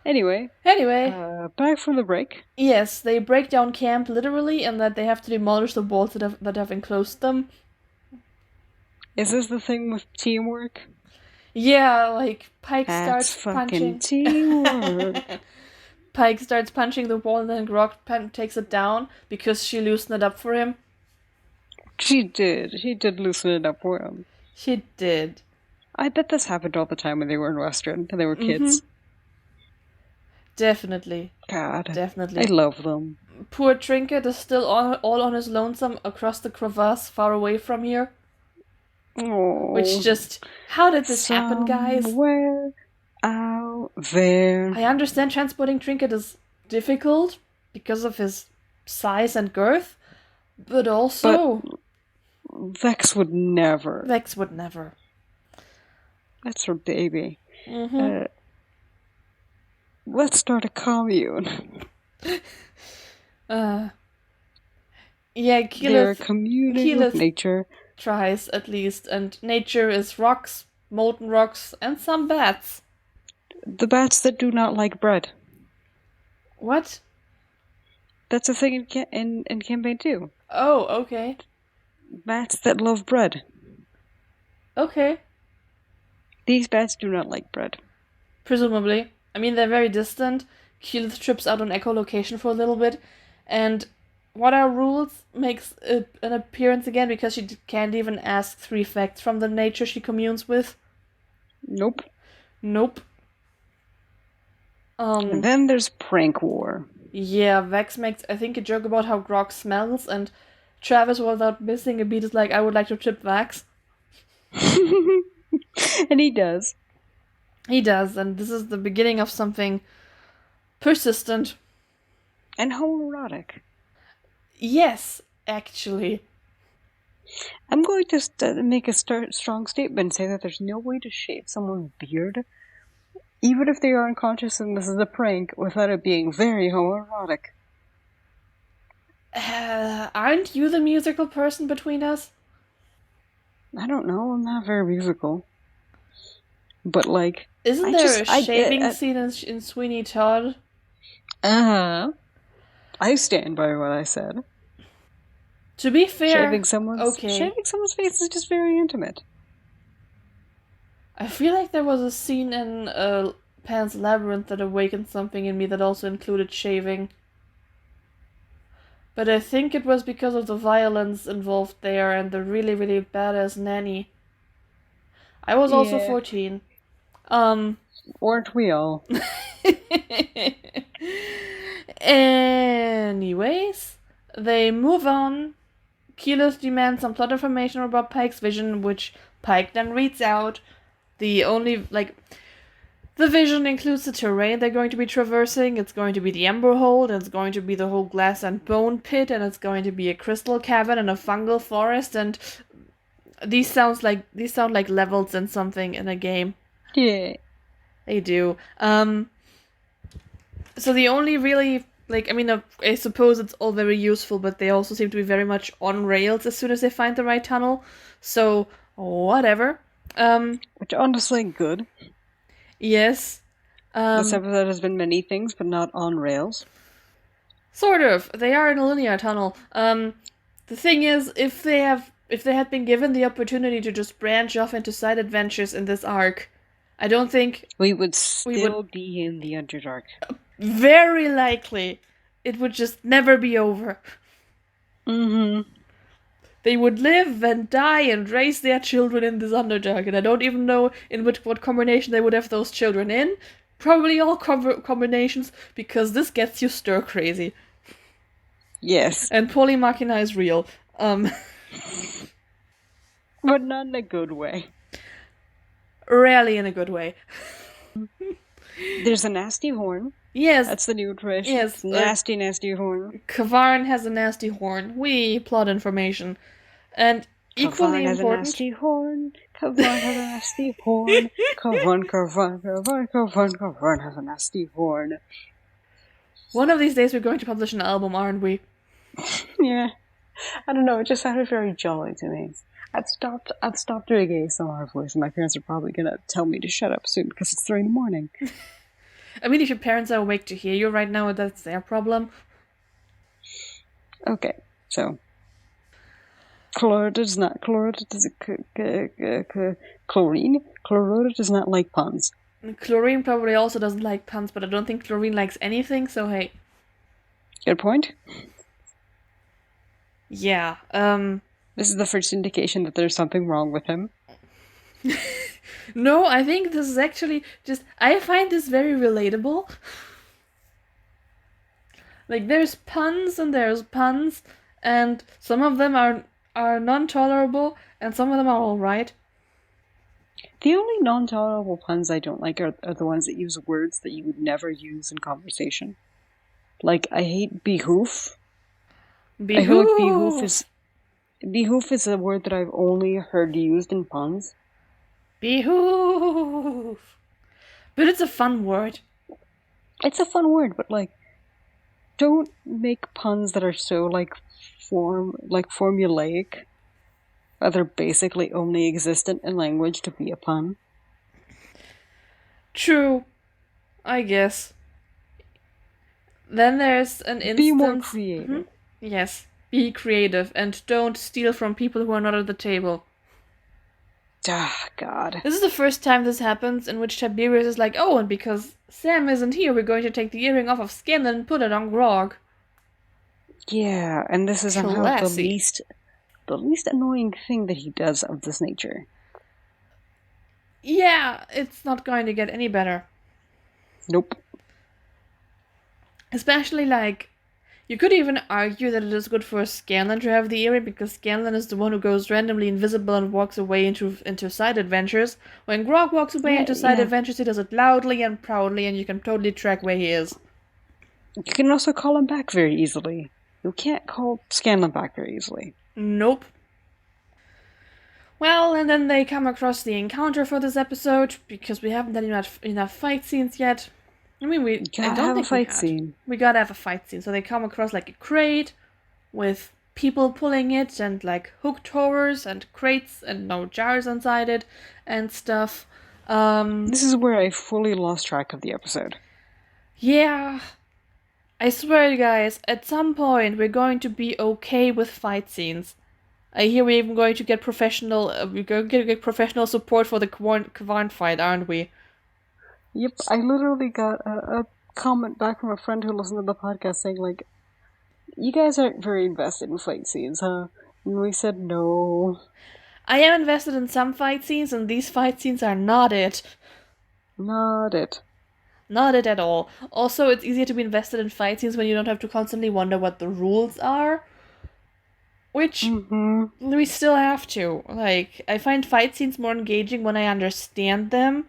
Anyway, back from the break. Yes, they break down camp literally, and that they have to demolish the walls that have enclosed them. Is this the thing with teamwork? Yeah, Pike That's starts punching. Teamwork. Pike starts punching the wall, and then Grog takes it down because she loosened it up for him. She did. She did loosen it up for him. She did. I bet this happened all the time when they were in Western and they were kids. Mm-hmm. Definitely. God. Definitely. I love them. Poor Trinket is still all on his lonesome across the crevasse far away from here. Oh. Which just... How did this happen, guys? Somewhere out There. I understand transporting Trinket is difficult because of his size and girth, but also... But Vex would never. Vex would never. That's her baby. Mm-hmm. Let's start a commune. Yeah, They're communing with nature. Tries, at least, and nature is rocks, molten rocks, and some bats. The bats that do not like bread. What? That's a thing in campaign 2. Oh, okay. Bats that love bread. Okay. These bats do not like bread. Presumably. I mean, they're very distant. Keyleth trips out on echolocation for a little bit, and What Are Rules makes an appearance again because she can't even ask 3 facts from the nature she communes with. Nope. And then there's Prank War. Yeah, Vex makes, I think, a joke about how Grog smells, and Travis, without missing a beat, is like, I would like to trip Vex. And he does. He does, and this is the beginning of something persistent. And homoerotic. Yes, actually. I'm going to make a strong statement and say that there's no way to shave someone's beard, even if they are unconscious and this is a prank, without it being very homoerotic. Aren't you the musical person between us? I don't know, I'm not very musical. But, like... Isn't there a shaving scene in Sweeney Todd? I stand by what I said. To be fair... Shaving someone's face is just very intimate. I feel like there was a scene in Pan's Labyrinth that awakened something in me that also included shaving. But I think it was because of the violence involved there and the really, really badass nanny. I was also 14. Weren't we all? Anyways, they move on. Keyleth demands some plot information about Pike's vision, which Pike then reads out. The vision includes the terrain they're going to be traversing. It's going to be the Ember Hold, and it's going to be the whole glass and bone pit, and it's going to be a crystal cavern and a fungal forest, and these sound like levels in something in a game. Yeah. They do. So the only really, I suppose it's all very useful, but they also seem to be very much on rails as soon as they find the right tunnel. So, whatever. Which honestly, good. Yes. This episode has been many things, but not on rails. Sort of. They are in a linear tunnel. The thing is, if they had been given the opportunity to just branch off into side adventures in this arc, I don't think we would still be in the Underdark. Very likely. It would just never be over. Mm-hmm. They would live and die and raise their children in this Underdark, and I don't even know in what combination they would have those children in. Probably all combinations, because this gets you stir crazy. Yes. And Vox Machina is real. But not in a good way. Rarely in a good way. There's a nasty horn. Yes. That's the new trish. Yes. Nasty horn. Kavarn has a nasty horn. Plot information. And equally Kavarn important... has a nasty horn. Kavarn has a nasty horn. Kavarn has a nasty horn. One of these days we're going to publish an album, aren't we? Yeah. I don't know, it just sounded very jolly to me. I've stopped doing ASMR voice, and my parents are probably gonna tell me to shut up soon because it's 3 a.m. I mean, if your parents are awake to hear you right now, that's their problem. Okay, so chlorine does not like puns. Chlorine probably also doesn't like puns, but I don't think chlorine likes anything, so hey. Good point. Yeah, This is the first indication that there's something wrong with him. No, I think this is actually just... I find this very relatable. There's puns and there's puns, and some of them are non-tolerable, and some of them are alright. The only non-tolerable puns I don't like are the ones that use words that you would never use in conversation. Like, I hate behoof. I feel like behoof is a word that I've only heard used in puns. Behoof! But it's a fun word. It's a fun word, but, like, don't make puns that are so, like, formulaic. They're basically only existent in language to be a pun. True. I guess. Then there's an instance... Be more creative. Mm-hmm. Yes. Be creative and don't steal from people who are not at the table. Ah, God. This is the first time this happens in which Tiberius is like, oh, and because Sam isn't here, we're going to take the earring off of Scanlan and put it on Grog. Yeah, and this is somehow the least annoying thing that he does of this nature. Yeah, it's not going to get any better. Nope. Especially, like, you could even argue that it is good for Scanlan to have the earring, because Scanlan is the one who goes randomly invisible and walks away into side adventures. When Grog walks away into side adventures, he does it loudly and proudly, and you can totally track where he is. You can also call him back very easily. You can't call Scanlan back very easily. Nope. Well, and then they come across the encounter for this episode, because we haven't done enough fight scenes yet. I mean, we gotta have a fight scene. We gotta have a fight scene. So they come across, like, a crate with people pulling it, and, like, hooked horrors and crates and no jars inside it and stuff. This is where I fully lost track of the episode. Yeah. I swear, guys, at some point we're going to be okay with fight scenes. I hear we're even going to get professional support for the Kvarn fight, aren't we? Yep, I literally got a comment back from a friend who listened to the podcast saying, like, you guys aren't very invested in fight scenes, huh? And we said no. I am invested in some fight scenes, and these fight scenes are not it. Not it. Not it at all. Also, it's easier to be invested in fight scenes when you don't have to constantly wonder what the rules are. Which we still have to. Like, I find fight scenes more engaging when I understand them.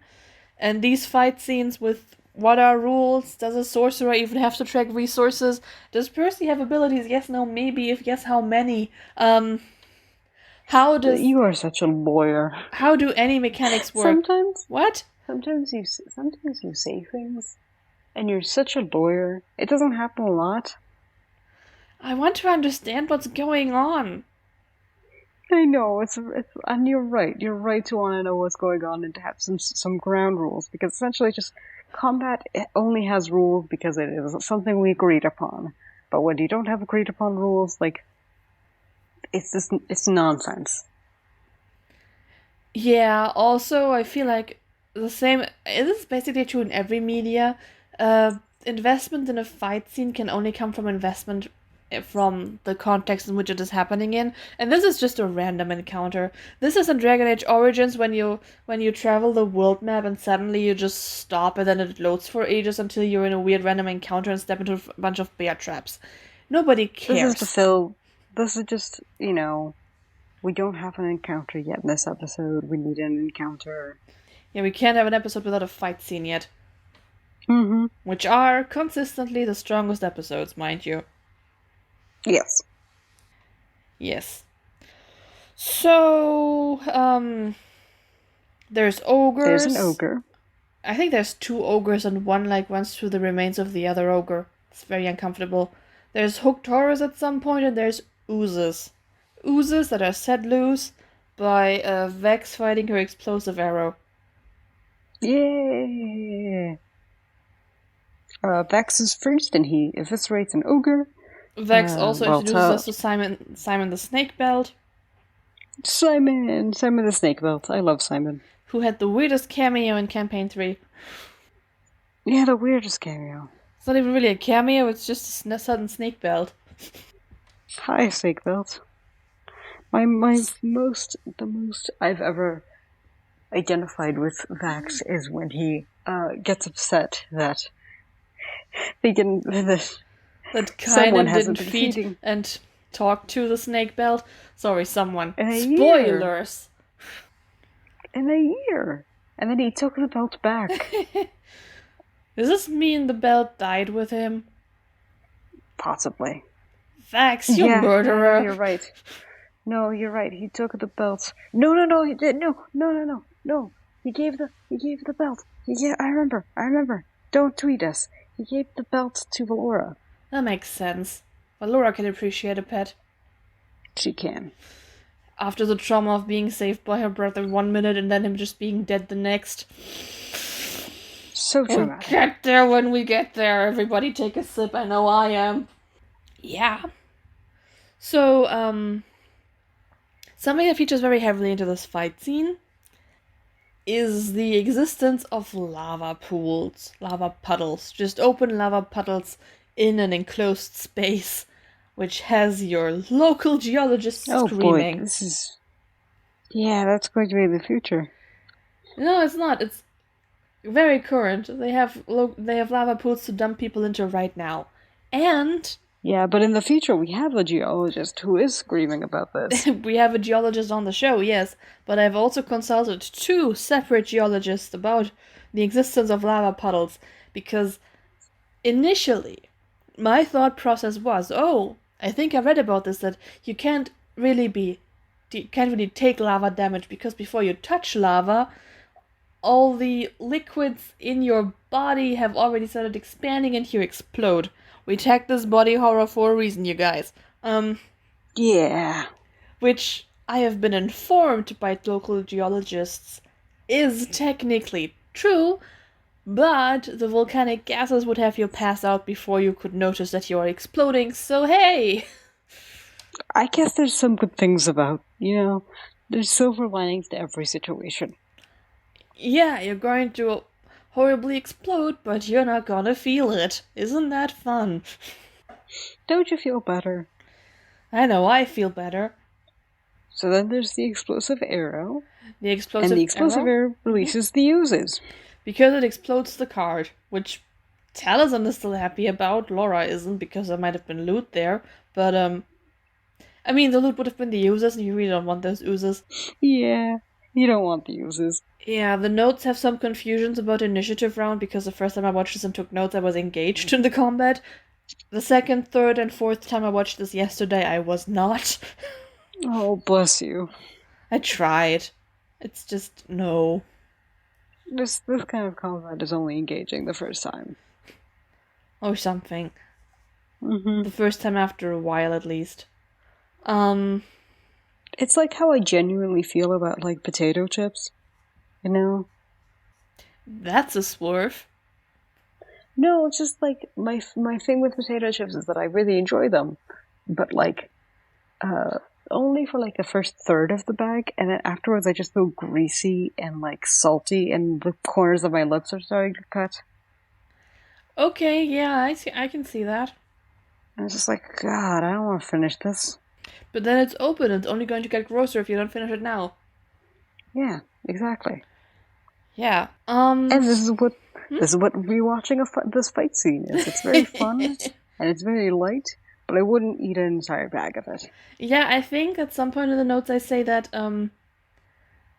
And these fight scenes with what are rules? Does a sorcerer even have to track resources? Does Percy have abilities? Yes, no, maybe. If yes, how many? How does... You are such a lawyer. How do any mechanics work? Sometimes... What? Sometimes you say things, and you're such a lawyer. It doesn't happen a lot. I want to understand what's going on. I know, it's and you're right. You're right to want to know what's going on and to have some ground rules, because essentially just combat only has rules because it is something we agreed upon. But when you don't have agreed upon rules, like, it's nonsense. Yeah, also I feel like the same, this is basically true in every media. Investment in a fight scene can only come from investment from the context in which it is happening in, and this is just a random encounter. This is in Dragon Age Origins when you travel the world map and suddenly you just stop and then it loads for ages until you're in a weird random encounter and step into a bunch of bear traps. Nobody cares. This is just, you know, we don't have an encounter yet in this episode. We need an encounter. Yeah, we can't have an episode without a fight scene yet. Mm-hmm. Which are consistently the strongest episodes, mind you. Yes. Yes. So, there's ogres. There's an ogre. I think there's 2 ogres and one, like, runs through the remains of the other ogre. It's very uncomfortable. There's hooked horrors at some point, and there's oozes. Oozes that are set loose by Vex fighting her explosive arrow. Yeah. Vex is first, and he eviscerates an ogre. Vex also introduces us to Simon the Snake Belt. Simon the Snake Belt. I love Simon. Who had the weirdest cameo in Campaign 3. Yeah, the weirdest cameo. It's not even really a cameo, it's just a sudden Snake Belt. Hi, Snake Belt. The most I've ever identified with Vax is when he gets upset that they didn't... That Kynan didn't feed and talk to the Snake Belt. Sorry, someone. Yeah. Spoilers! in a year. And then he took the belt back. Does this mean the belt died with him? Possibly. Vax, you murderer. Yeah, you're right. No, you're right. He took the belt. No, he did. No. He gave the belt. Yeah, I remember. Don't tweet us. He gave the belt to Valora. That makes sense. Valora can appreciate a pet. She can. After the trauma of being saved by her brother 1 minute and then him just being dead the next. So traumatic. We'll get there when we get there. Everybody take a sip. I know I am. Yeah. So, something that features very heavily into this fight scene is the existence of lava pools, lava puddles, just open lava puddles in an enclosed space, which has your local geologist screaming. Boy, that's going to be the future. No, it's not. It's very current. They have lava pools to dump people into right now, and yeah, but in the future we have a geologist who is screaming about this. We have a geologist on the show, yes, but I've also consulted 2 separate geologists about the existence of lava puddles, because initially my thought process was, I think I read about this, that you can't really take lava damage, because before you touch lava, all the liquids in your body have already started expanding and you explode. We tagged this body horror for a reason, you guys. Yeah. Which I have been informed by local geologists is technically true, but the volcanic gases would have you pass out before you could notice that you are exploding, so hey! I guess there's some good things about, there's silver linings to every situation. Yeah, you're going to horribly explode, but you're not gonna feel it. Isn't that fun? Don't you feel better? I know, I feel better. So then there's the explosive arrow. The explosive arrow releases the oozes. Because it explodes the card, which Taliesin is still happy about. Laura isn't, because there might have been loot there. But, the loot would have been the oozes, and you really don't want those oozes. Yeah, you don't want the oozes. Yeah, the notes have some confusions about initiative round, because the first time I watched this and took notes, I was engaged in the combat. The second, third, and fourth time I watched this yesterday, I was not. Oh, bless you. I tried. It's just, no. This kind of combat is only engaging the first time. Or something. Mm-hmm. The first time after a while, at least. It's like how I genuinely feel about, potato chips. That's a swerve. No, it's just, my thing with potato chips is that I really enjoy them. But, only for, the first third of the bag, and then afterwards I just feel greasy and, salty, and the corners of my lips are starting to cut. Okay, yeah, I can see that. And it's just God, I don't want to finish this. But then it's open, it's only going to get grosser if you don't finish it now. Yeah, exactly. Yeah. And this is what rewatching this fight scene is. It's very fun and it's very light, but I wouldn't eat an entire bag of it. Yeah, I think at some point in the notes I say that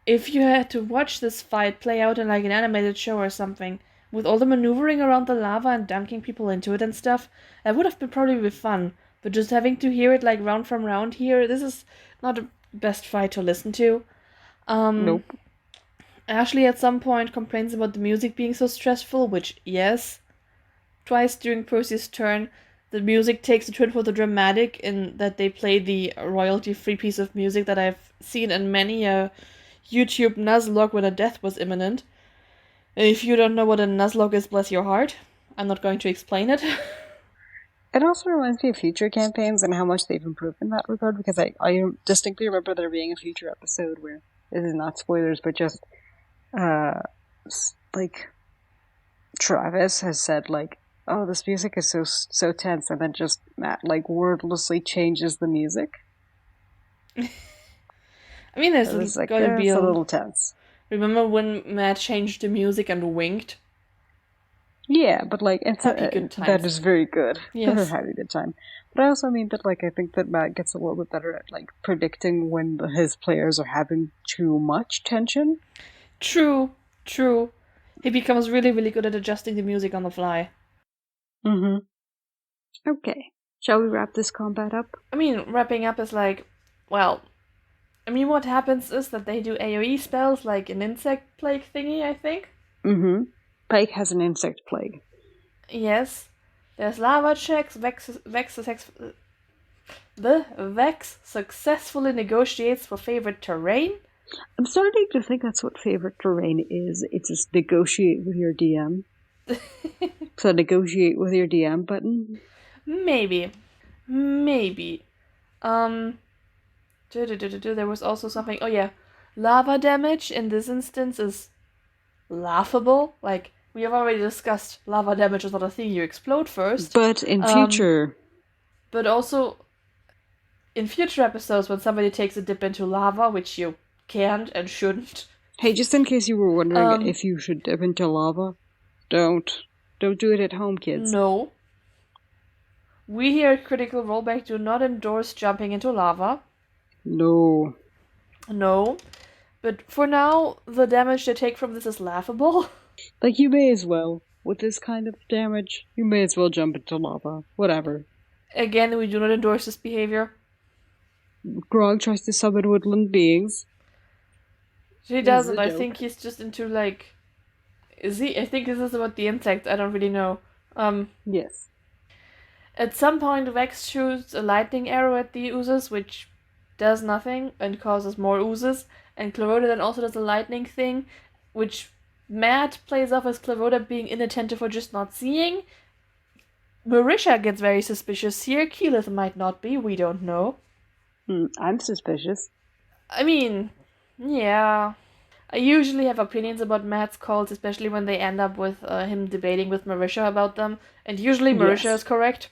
if you had to watch this fight play out in an animated show or something, with all the maneuvering around the lava and dunking people into it and stuff, that would have been probably fun. But just having to hear it round from round here, this is not the best fight to listen to. Nope. Ashley at some point complains about the music being so stressful, which, yes. Twice during Percy's turn, the music takes a turn for the dramatic in that they play the royalty-free piece of music that I've seen in many a YouTube Nuzlocke when a death was imminent. If you don't know what a Nuzlocke is, bless your heart. I'm not going to explain it. It also reminds me of future campaigns and how much they've improved in that regard, because I distinctly remember there being a future episode where, this is not spoilers, but just, Travis has said, oh, this music is so tense, and then just Matt, wordlessly changes the music. There's going to be a little tense. Remember when Matt changed the music and winked? Yeah, but like it's good times. That is very good. Yes. They're having a good time. But I also mean that like I think that Matt gets a little bit better at like predicting when his players are having too much tension. True. He becomes really, really good at adjusting the music on the fly. Mm-hmm. Okay. Shall we wrap this combat up? I mean, wrapping up is like, well, I mean, what happens is that they do AoE spells like an insect plague thingy, I think. Mm-hmm. Pike has an insect plague. Yes. There's lava checks, Vex successfully negotiates for favorite terrain. I'm starting to think that's what favorite terrain is. It's just negotiate with your DM. So negotiate with your DM button? Maybe. There was also something. Oh yeah, lava damage in this instance is laughable. Like we have already discussed, lava damage is not a thing you explode first. But in future. But also in future episodes, when somebody takes a dip into lava, which you can't and shouldn't. Hey, just in case you were wondering if you should dip into lava, don't do it at home, kids. No. We here at Critical Rollback do not endorse jumping into lava. No. But for now, the damage they take from this is laughable. Like, you may as well. With this kind of damage, you may as well jump into lava. Whatever. Again, we do not endorse this behavior. Grog tries to summon woodland beings. He doesn't. I think he's just into, like... Is he? I think this is about the insects. I don't really know. Yes. At some point, Vex shoots a lightning arrow at the oozes, which does nothing and causes more oozes. And Clarota then also does a lightning thing, which Matt plays off as Clarota being inattentive or just not seeing. Marisha gets very suspicious here. Keyleth might not be. We don't know. I'm suspicious. I mean, yeah. I usually have opinions about Matt's calls, especially when they end up with him debating with Marisha about them. And usually Marisha is correct.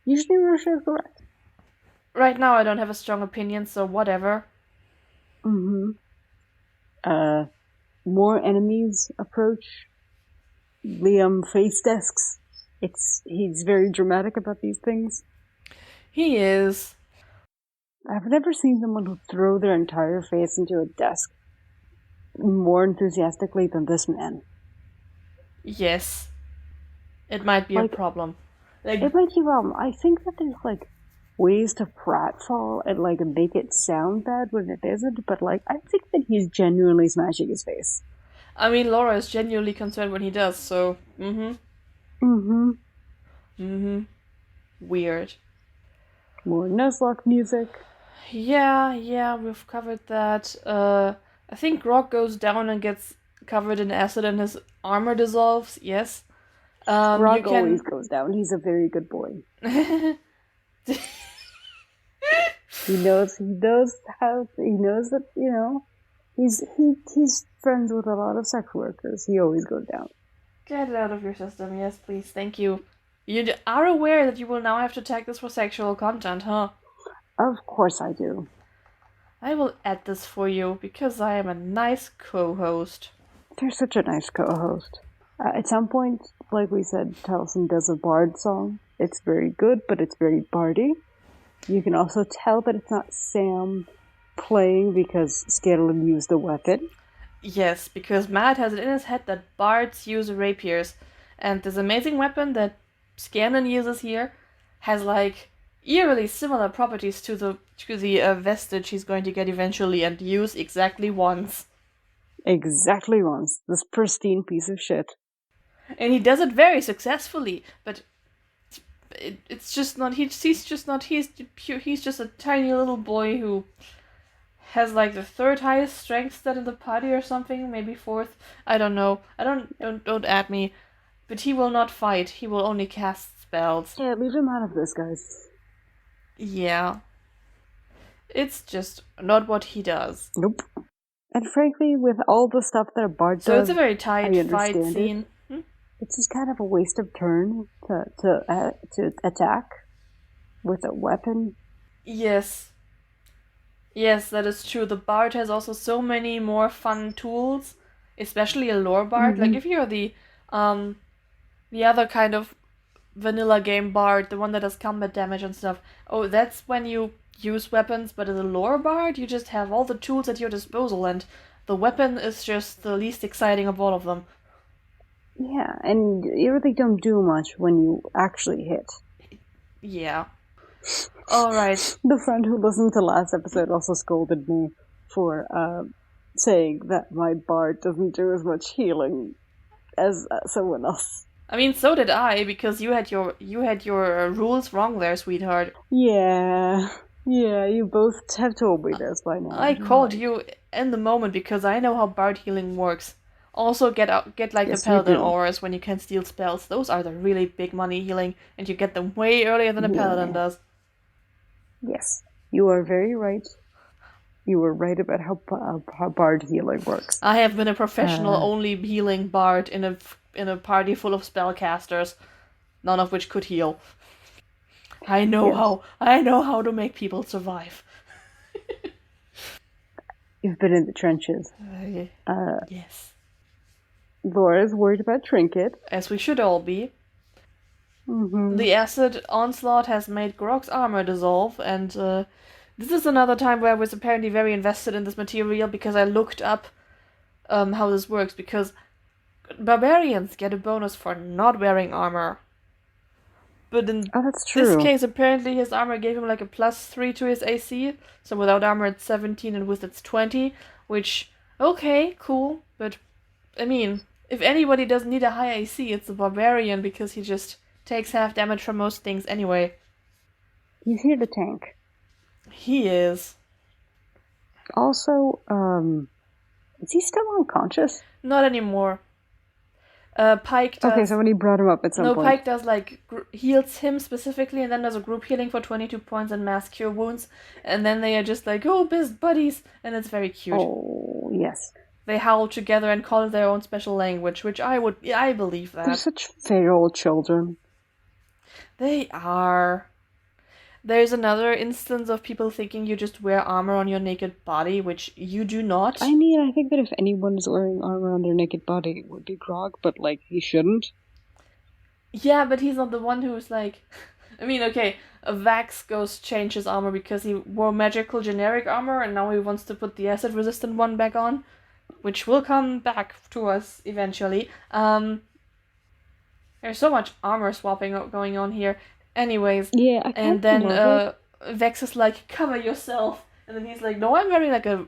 Usually Marisha is correct. Right now I don't have a strong opinion, so whatever. Mm-hmm. More enemies approach Liam face desks. He's very dramatic about these things. He is. I've never seen someone who throw their entire face into a desk more enthusiastically than this man. Yes. It might be a problem. It might be a problem. I think that there's, like, ways to pratfall and, like, make it sound bad when it isn't, but, like, I think that he's genuinely smashing his face. I mean, Laura is genuinely concerned when he does, so... Weird. More Nuzlocke music. Yeah, we've covered that. I think Grog goes down and gets covered in acid and his armor dissolves, yes. Grog always goes down. He's a very good boy. He knows that, you know, he's friends with a lot of sex workers. He always goes down. Get it out of your system, yes, please, thank you. You are aware that you will now have to tag this for sexual content, huh? Of course I do. I will add this for you, because I am a nice co-host. You're such a nice co-host. At some point, like we said, Telson does a bard song. It's very good, but it's very bardy. You can also tell that it's not Sam playing because Scanlan used the weapon. Yes, because Matt has it in his head that bards use rapiers, and this amazing weapon that Scanlan uses here has, like, eerily similar properties to the vestige he's going to get eventually and use exactly once. Exactly once. This pristine piece of shit. And he does it very successfully, but it's just not. He's just a tiny little boy who has like the third highest strength stat in the party or something, maybe fourth. I don't know. Don't at me. But he will not fight. He will only cast spells. Yeah, leave him out of this, guys. Yeah. It's just not what he does. Nope. And frankly, with all the stuff that a bard does, so it's a very tight fight scene. It's just kind of a waste of turn to attack with a weapon. Yes, that is true. The bard has also so many more fun tools, especially a lore bard. Like if you're the The other kind of vanilla game bard, the one that does combat damage and stuff. Oh, that's when you use weapons, but as a lore bard, you just have all the tools at your disposal, and the weapon is just the least exciting of all of them. Yeah, and you really don't do much when you actually hit. Yeah. Alright. The friend who listened to last episode also scolded me for saying that my bard doesn't do as much healing as someone else. I mean, so did I, because you had your rules wrong there, sweetheart. Yeah, you both have told me this by now. I called you in the moment because I know how bard healing works. Also, get like Yes, the paladin auras when you can steal spells. Those are the really big money healing, and you get them way earlier than a paladin does. Yes, you are very right. You were right about how bard healing works. I have been a professional only healing bard in a party full of spellcasters, none of which could heal. I know how to make people survive. You've been in the trenches. Yes. Laura's worried about Trinket. As we should all be. Mm-hmm. The acid onslaught has made Grog's armor dissolve, and this is another time where I was apparently very invested in this material because I looked up how this works, because barbarians get a bonus for not wearing armor. But in this case, apparently his armor gave him like a +3 to his AC, so without armor it's 17 and with it's 20, which, okay, cool, but, I mean, if anybody doesn't need a high AC, it's the barbarian, because he just takes half damage from most things anyway. He's here to tank. He is. Also, is he still unconscious? Not anymore. Pike does... Okay, somebody brought him up at some point. No, Pike does, like, heals him specifically, and then there's a group healing for 22 points and mass cure wounds, and then they are just like, oh, best buddies, and it's very cute. Oh, yes. They howl together and call it their own special language, which I believe that. They're such feral children. They are. There's another instance of people thinking you just wear armor on your naked body, which you do not. I mean, I think that if anyone is wearing armor on their naked body, it would be Grog, but, like, he shouldn't. Yeah, but he's not the one who's, like... I mean, okay, Vax goes change his armor because he wore magical generic armor, and now he wants to put the acid-resistant one back on, which will come back to us eventually. There's so much armor swapping going on here. Anyways, yeah, I can't. And then Vex is like, cover yourself, and then he's like, no, I'm wearing like a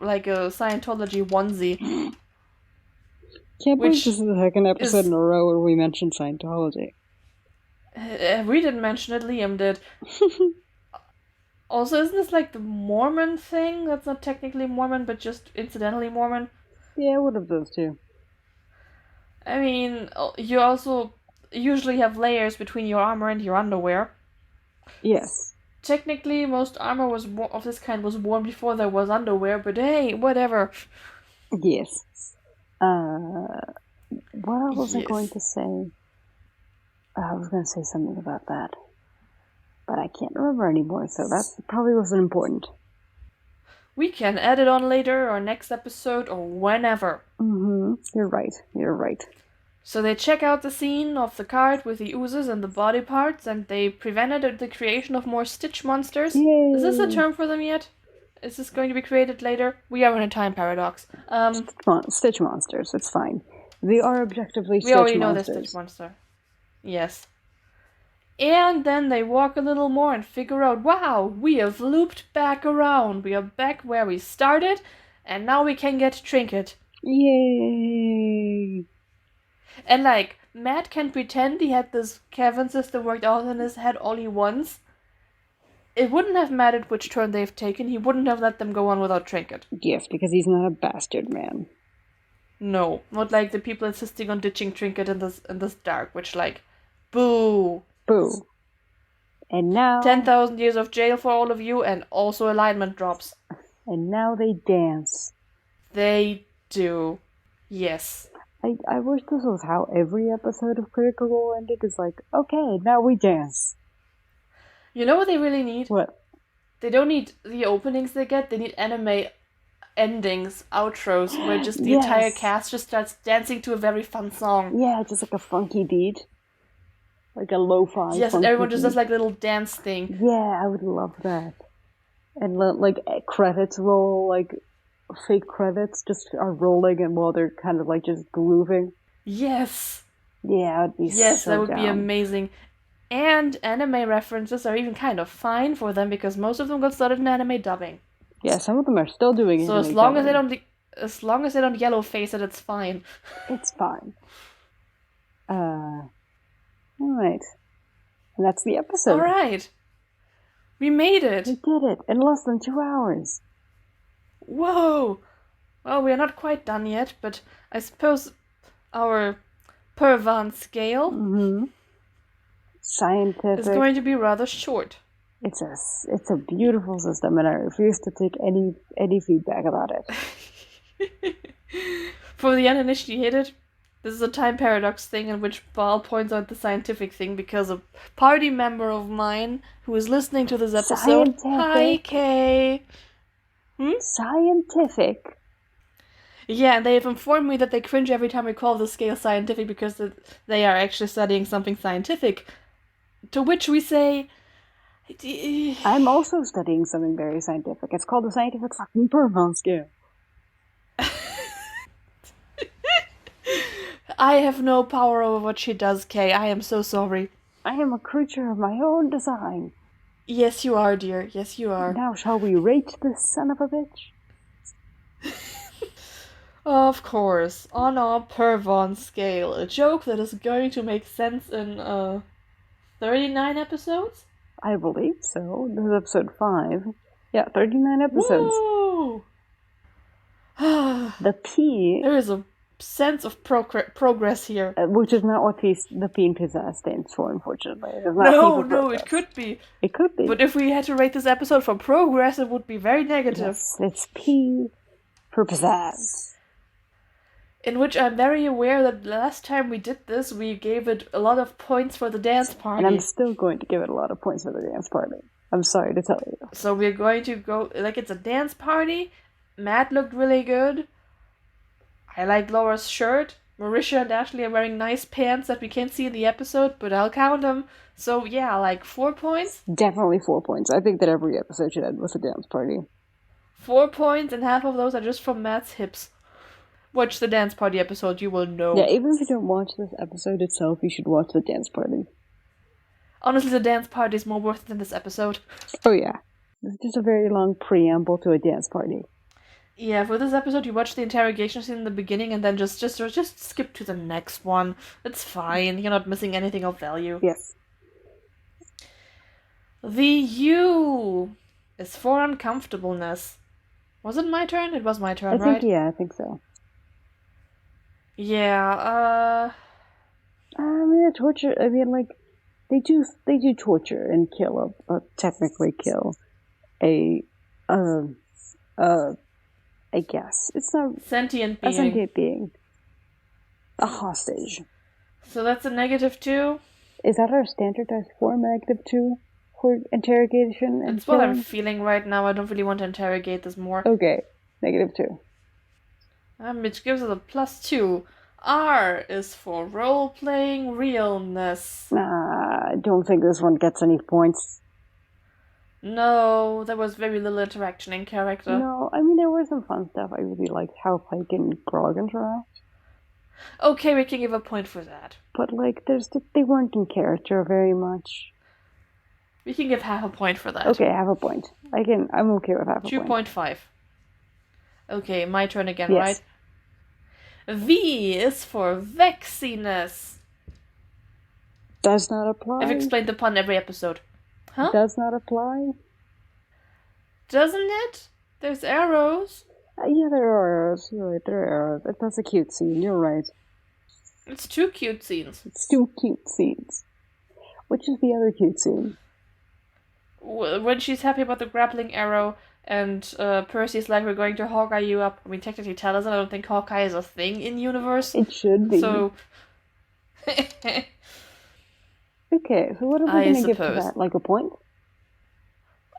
Scientology onesie. Can't believe this is the second episode in a row where we mentioned Scientology. We didn't mention it, Liam did. Also, isn't this like the Mormon thing? That's not technically Mormon, but just incidentally Mormon. Yeah, one of those two. I mean, you also usually have layers between your armor and your underwear. Yes. Technically, most armor of this kind was worn before there was underwear, but hey, whatever. Yes. What else was I going to say? I was going to say something about that, but I can't remember anymore, so that probably wasn't important. We can add it on later, or next episode, or whenever. Mm-hmm. You're right. So they check out the scene of the cart with the oozes and the body parts, and they prevented the creation of more Stitch monsters. Yay. Is this a term for them yet? Is this going to be created later? We are in a time paradox. Stitch monsters, it's fine. They are objectively Stitch monsters. We already know they're Stitch monster. Yes. And then they walk a little more and figure out, wow, we have looped back around. We are back where we started, and now we can get Trinket. Yay! And, like, Matt can pretend he had this Kevin system worked out in his head all he wants. It wouldn't have mattered which turn they've taken. He wouldn't have let them go on without Trinket. Yes, because he's not a bastard man. No, not like the people insisting on ditching Trinket in this dark, which, like, boo. Boo. And now... 10,000 years of jail for all of you, and also alignment drops. And now they dance. They do. Yes. I wish this was how every episode of Critical Role ended. Is like, okay, now we dance. You know what they really need? What? They don't need the openings they get. They need anime endings, outros, where just the entire cast just starts dancing to a very fun song. Yeah, just like a funky beat. Like a lo-fi. Yes, and everyone just does like a little dance thing. Yeah, I would love that. And like credits roll, like fake credits just are rolling, and while they're kind of like just grooving. Yes. Yeah, it'd be yes, so that would down. be amazing. And anime references are even kind of fine for them because most of them got started in anime dubbing. Yeah, some of them are still doing it. So as long as they don't yellow face it, it's fine. It's fine. All right. And that's the episode. All right. We made it. We did it in less than 2 hours. Whoa. Well, we are not quite done yet, but I suppose our Purvan Scale scientific is going to be rather short. It's a beautiful system, and I refuse to take any feedback about it. For the uninitiated, this is a time paradox thing in which Baal points out the scientific thing because a party member of mine who is listening to this episode... Hi, Kay! Scientific? Yeah, and they have informed me that they cringe every time we call the scale scientific because they are actually studying something scientific. To which we say... I'm also studying something very scientific. It's called the scientific fucking Purvan Scale. I have no power over what she does, Kay. I am so sorry. I am a creature of my own design. Yes, you are, dear. Yes, you are. Now shall we rate this son of a bitch? Of course. On our Purvan Scale. A joke that is going to make sense in 39 episodes? I believe so. This is episode 5. Yeah, 39 episodes. Woo! The P... There is a sense of progress here. Which is not what the P in Pizzazz stands for, unfortunately. No, it could be. It could be. But if we had to rate this episode for progress, it would be very negative. Yes, it's P for Pizzazz. In which I'm very aware that the last time we did this, we gave it a lot of points for the dance party. And I'm still going to give it a lot of points for the dance party. I'm sorry to tell you. So we're going to go, like, it's a dance party. Matt looked really good. I like Laura's shirt. Marisha and Ashley are wearing nice pants that we can't see in the episode, but I'll count them. So yeah, like 4 points? Definitely 4 points. I think that every episode should end with a dance party. 4 points, and half of those are just from Matt's hips. Watch the dance party episode, you will know. Yeah, even if you don't watch this episode itself, you should watch the dance party. Honestly, the dance party is more worth it than this episode. Oh yeah. It's just a very long preamble to a dance party. Yeah, for this episode, you watch the interrogation scene in the beginning and then just skip to the next one. It's fine. You're not missing anything of value. Yes. The U is for uncomfortableness. Was it my turn? It was my turn, right? I think so. Yeah, torture. I mean, like, they do torture and kill technically kill I guess it's not sentient being. A sentient being. A hostage. So that's a -2. Is that our standardized form, -2, for interrogation and That's what I'm feeling right now. I don't really want to interrogate this more. Okay, -2. Which gives us a +2. R is for role-playing realness. I don't think this one gets any points. No, there was very little interaction in character. No, I mean, there was some fun stuff. I really liked how Pike and Grog interact. Okay, we can give a point for that. But, like, they weren't in character very much. We can give half a point for that. Okay, half a point. I'm okay with half a point. 2.5. Okay, my turn again, yes. right? V is for vexiness. Does not apply. I've explained the pun every episode. Huh? Does not apply. Doesn't it? There's arrows. Yeah, there are arrows. You're right, there are arrows. That's a cute scene. You're right. It's 2 cute scenes. It's 2 cute scenes. Which is the other cute scene? When she's happy about the grappling arrow, and Percy's like, we're going to Hawkeye you up. I mean, technically tell us, I don't think Hawkeye is a thing in universe. It should be. So... Okay, so what are we going to give to that? Like a point?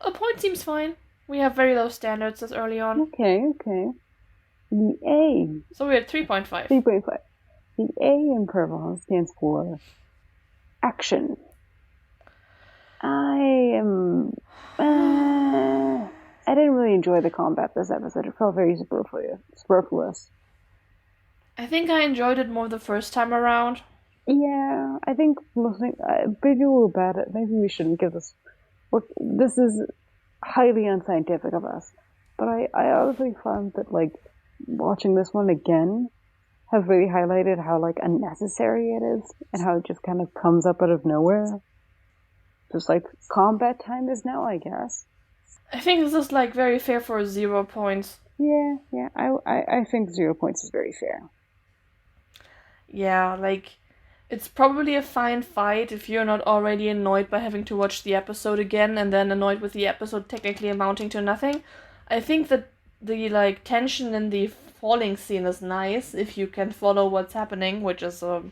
A point seems fine. We have very low standards this early on. Okay. The A. So we're at 3.5. 3.5. The A in Purvan stands for Action. I didn't really enjoy the combat this episode. It felt very superfluous. I think I enjoyed it more the first time around. Yeah, I think maybe we're bad at. Maybe we shouldn't give this. This is highly unscientific of us, but I honestly found that like watching this one again have really highlighted how like unnecessary it is and how it just kind of comes up out of nowhere. Just like combat time is now, I guess. I think this is like very fair for 0 points. Yeah, I think 0 points is very fair. Yeah, like it's probably a fine fight if you're not already annoyed by having to watch the episode again and then annoyed with the episode technically amounting to nothing. I think that the like tension in the falling scene is nice if you can follow what's happening, which is I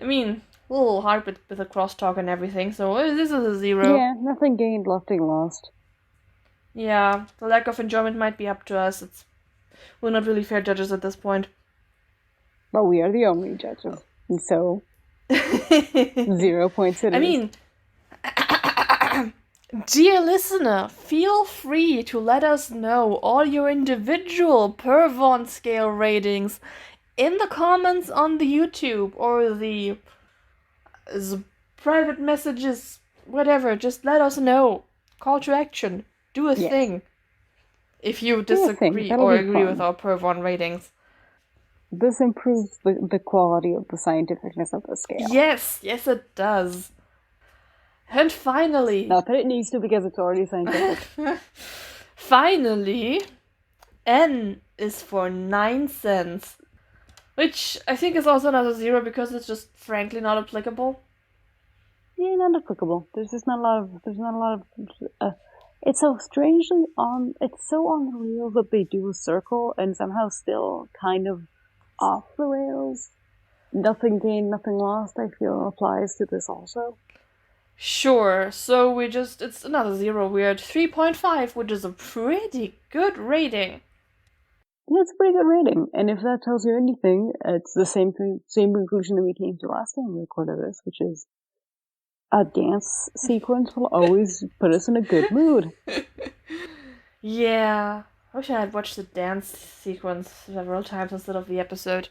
mean, a little hard with the crosstalk and everything, so this is a 0. Yeah, nothing gained, nothing lost. Yeah, the lack of enjoyment might be up to us. We're not really fair judges at this point. But we are the only judges, and so 0 points it is. I mean, dear listener, feel free to let us know all your individual Purvan Scale ratings in the comments on the YouTube or the private messages, whatever. Just let us know. Call to action. Do a thing. If you disagree or agree with our Purvan ratings. This improves the quality of the scientificness of the scale. Yes, it does. And finally... Not that it needs to because it's already scientific. Finally, N is for 9 cents. Which I think is also another 0 because it's just frankly not applicable. Yeah, not applicable. There's not a lot of... it's so strangely it's so on the rails that they do a circle and somehow still kind of off the rails. Nothing gained, nothing lost, I feel applies to this also. Sure, so it's another 0. We're at 3.5, which is a pretty good rating. Yeah, it's a pretty good rating, and if that tells you anything, it's the same conclusion that we came to last time we recorded this, which is a dance sequence will always put us in a good mood. Yeah, I wish I had watched the dance sequence several times instead of the episode.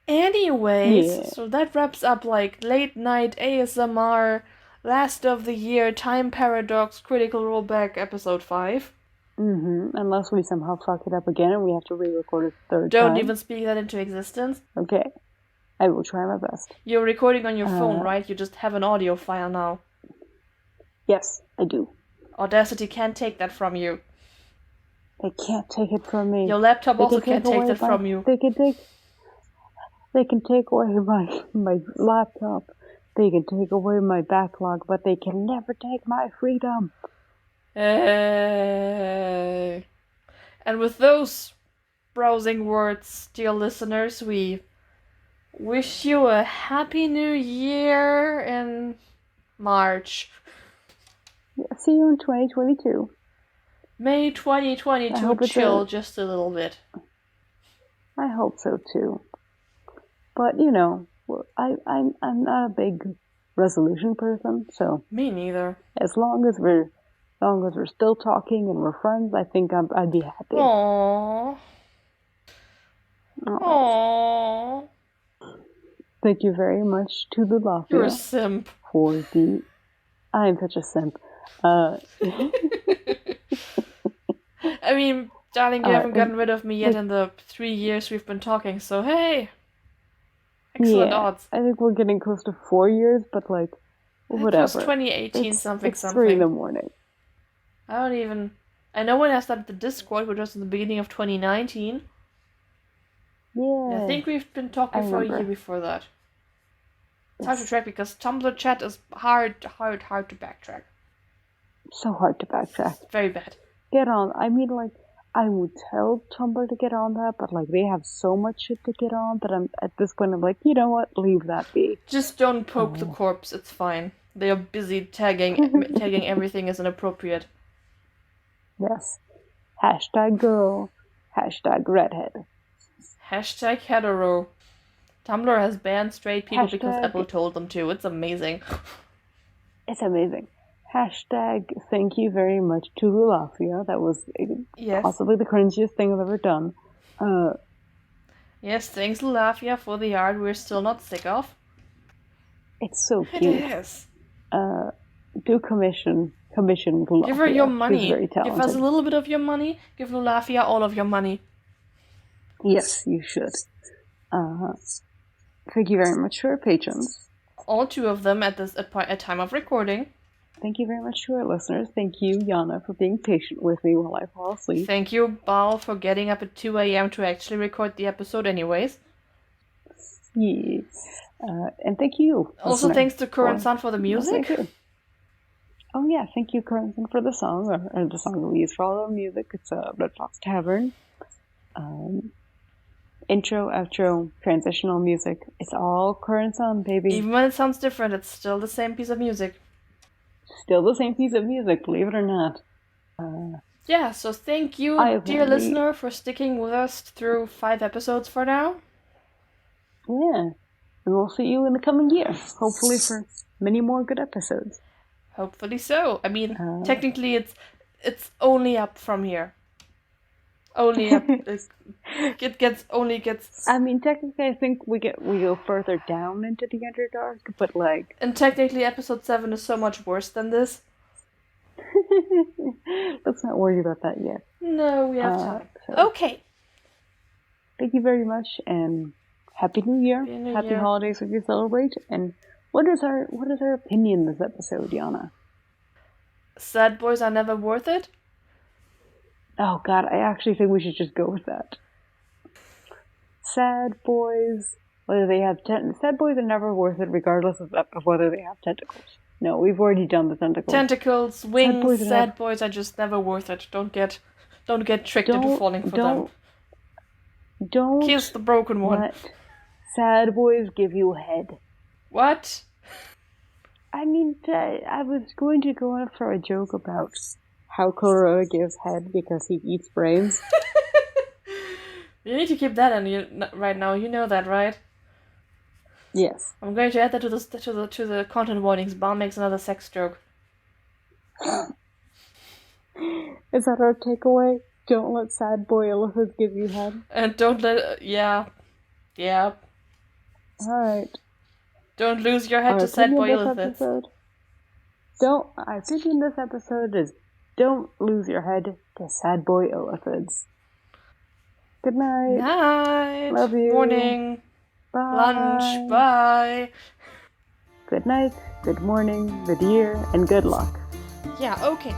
Anyways, so that wraps up like late night ASMR, last of the year, time paradox, critical rollback, episode 5. Unless we somehow fuck it up again and we have to re-record it third time. Don't time. even speak that into existence. Okay. I will try my best. You're recording on your phone, right? You just have an audio file now. Yes, I do. Audacity can't take that from you. They can't take it from me. Your laptop also can't take that from you. They can take away my laptop. They can take away my backlog, but they can never take my freedom. Hey. And with those browsing words, dear listeners, we wish you a happy new year in March. Yeah, see you in 2022. May 2022 chill just a little bit. I hope so too. But you know, I'm not a big resolution person, so me neither. As long as we're still talking and we're friends, I think I'd be happy. Aww. Aww. Thank you very much to the Lafayette. You're a simp. I'm such a simp. I mean, darling, you haven't gotten rid of me yet in the 3 years we've been talking, so hey. Excellent odds. I think we're getting close to 4 years, but like, whatever. It was 2018 something. It's 3 in the morning. I know when I started the Discord, which was in the beginning of 2019. Yeah. I think we've been talking for a year before that. It's hard to track because Tumblr chat is hard to backtrack. So hard to backtrack. It's very bad. Get on. I mean, like, I would tell Tumblr to get on that, but like they have so much shit to get on that I'm at this point I'm like, you know what, leave that be. Just don't poke the corpse. It's fine. They are busy tagging everything as inappropriate. Yes. Hashtag girl. Hashtag redhead. Hashtag hetero. Tumblr has banned straight people because Hashtag- Apple told them to. It's amazing. It's amazing. Hashtag thank you very much to Lulafia. That was possibly the cringiest thing I've ever done. Yes, thanks Lulafia for the art we're still not sick of. It's so cute. It is. Do commission Lulafia. Give her your money. She's very talented. Give us a little bit of your money. Give Lulafia all of your money. Yes, you should. Thank you very much to our patrons. All 2 of them at time of recording. Thank you very much to our listeners. Thank you, Yana, for being patient with me while I fall asleep. Thank you, Baal, for getting up at 2 a.m. to actually record the episode anyways. Yeah. And thank you. Also listener, thanks to Current Sun for the music. Oh yeah, thank you, Current Sun, for the song, or the song that we use for all the music. It's Red Fox Tavern. Intro, outro, transitional music. It's all Current Sun, baby. Even when it sounds different, it's still the same piece of music. Still the same piece of music, believe it or not. Yeah, so thank you, dear listener, for sticking with us through 5 episodes for now. Yeah. And we'll see you in the coming year. Hopefully for many more good episodes. Hopefully so. I mean, technically it's only up from here. Only up. It only gets. I mean, technically, I think we go further down into the Underdark, but like. And technically, episode 7 is so much worse than this. Let's not worry about that yet. No, we have time. So, okay. Thank you very much, and Happy New Year. Happy holidays if you celebrate. And what is our opinion this episode, Yana? Sad boys are never worth it. Oh God, I actually think we should just go with that. Sad boys, whether they have sad boys are never worth it, regardless of whether they have tentacles. No, we've already done the tentacles. Tentacles, wings, sad boys are just never worth it. Don't get tricked into falling for them. Don't kiss the broken one. Let sad boys give you head. What? I mean, I was going to go on for a joke about how Korora gives head because he eats brains. You need to keep that in you right now. You know that, right? Yes. I'm going to add that to the content warnings. Baal makes another sex joke. Is that our takeaway? Don't let sad boy illithids give you head. And don't let yeah. All right. Don't lose your head to sad boy illithids. Our opinion this episode is don't lose your head to sad boy illithids. Good night. Night. Love you. Morning. Bye. Lunch. Bye. Good night, good morning, good year, and good luck. Yeah, okay.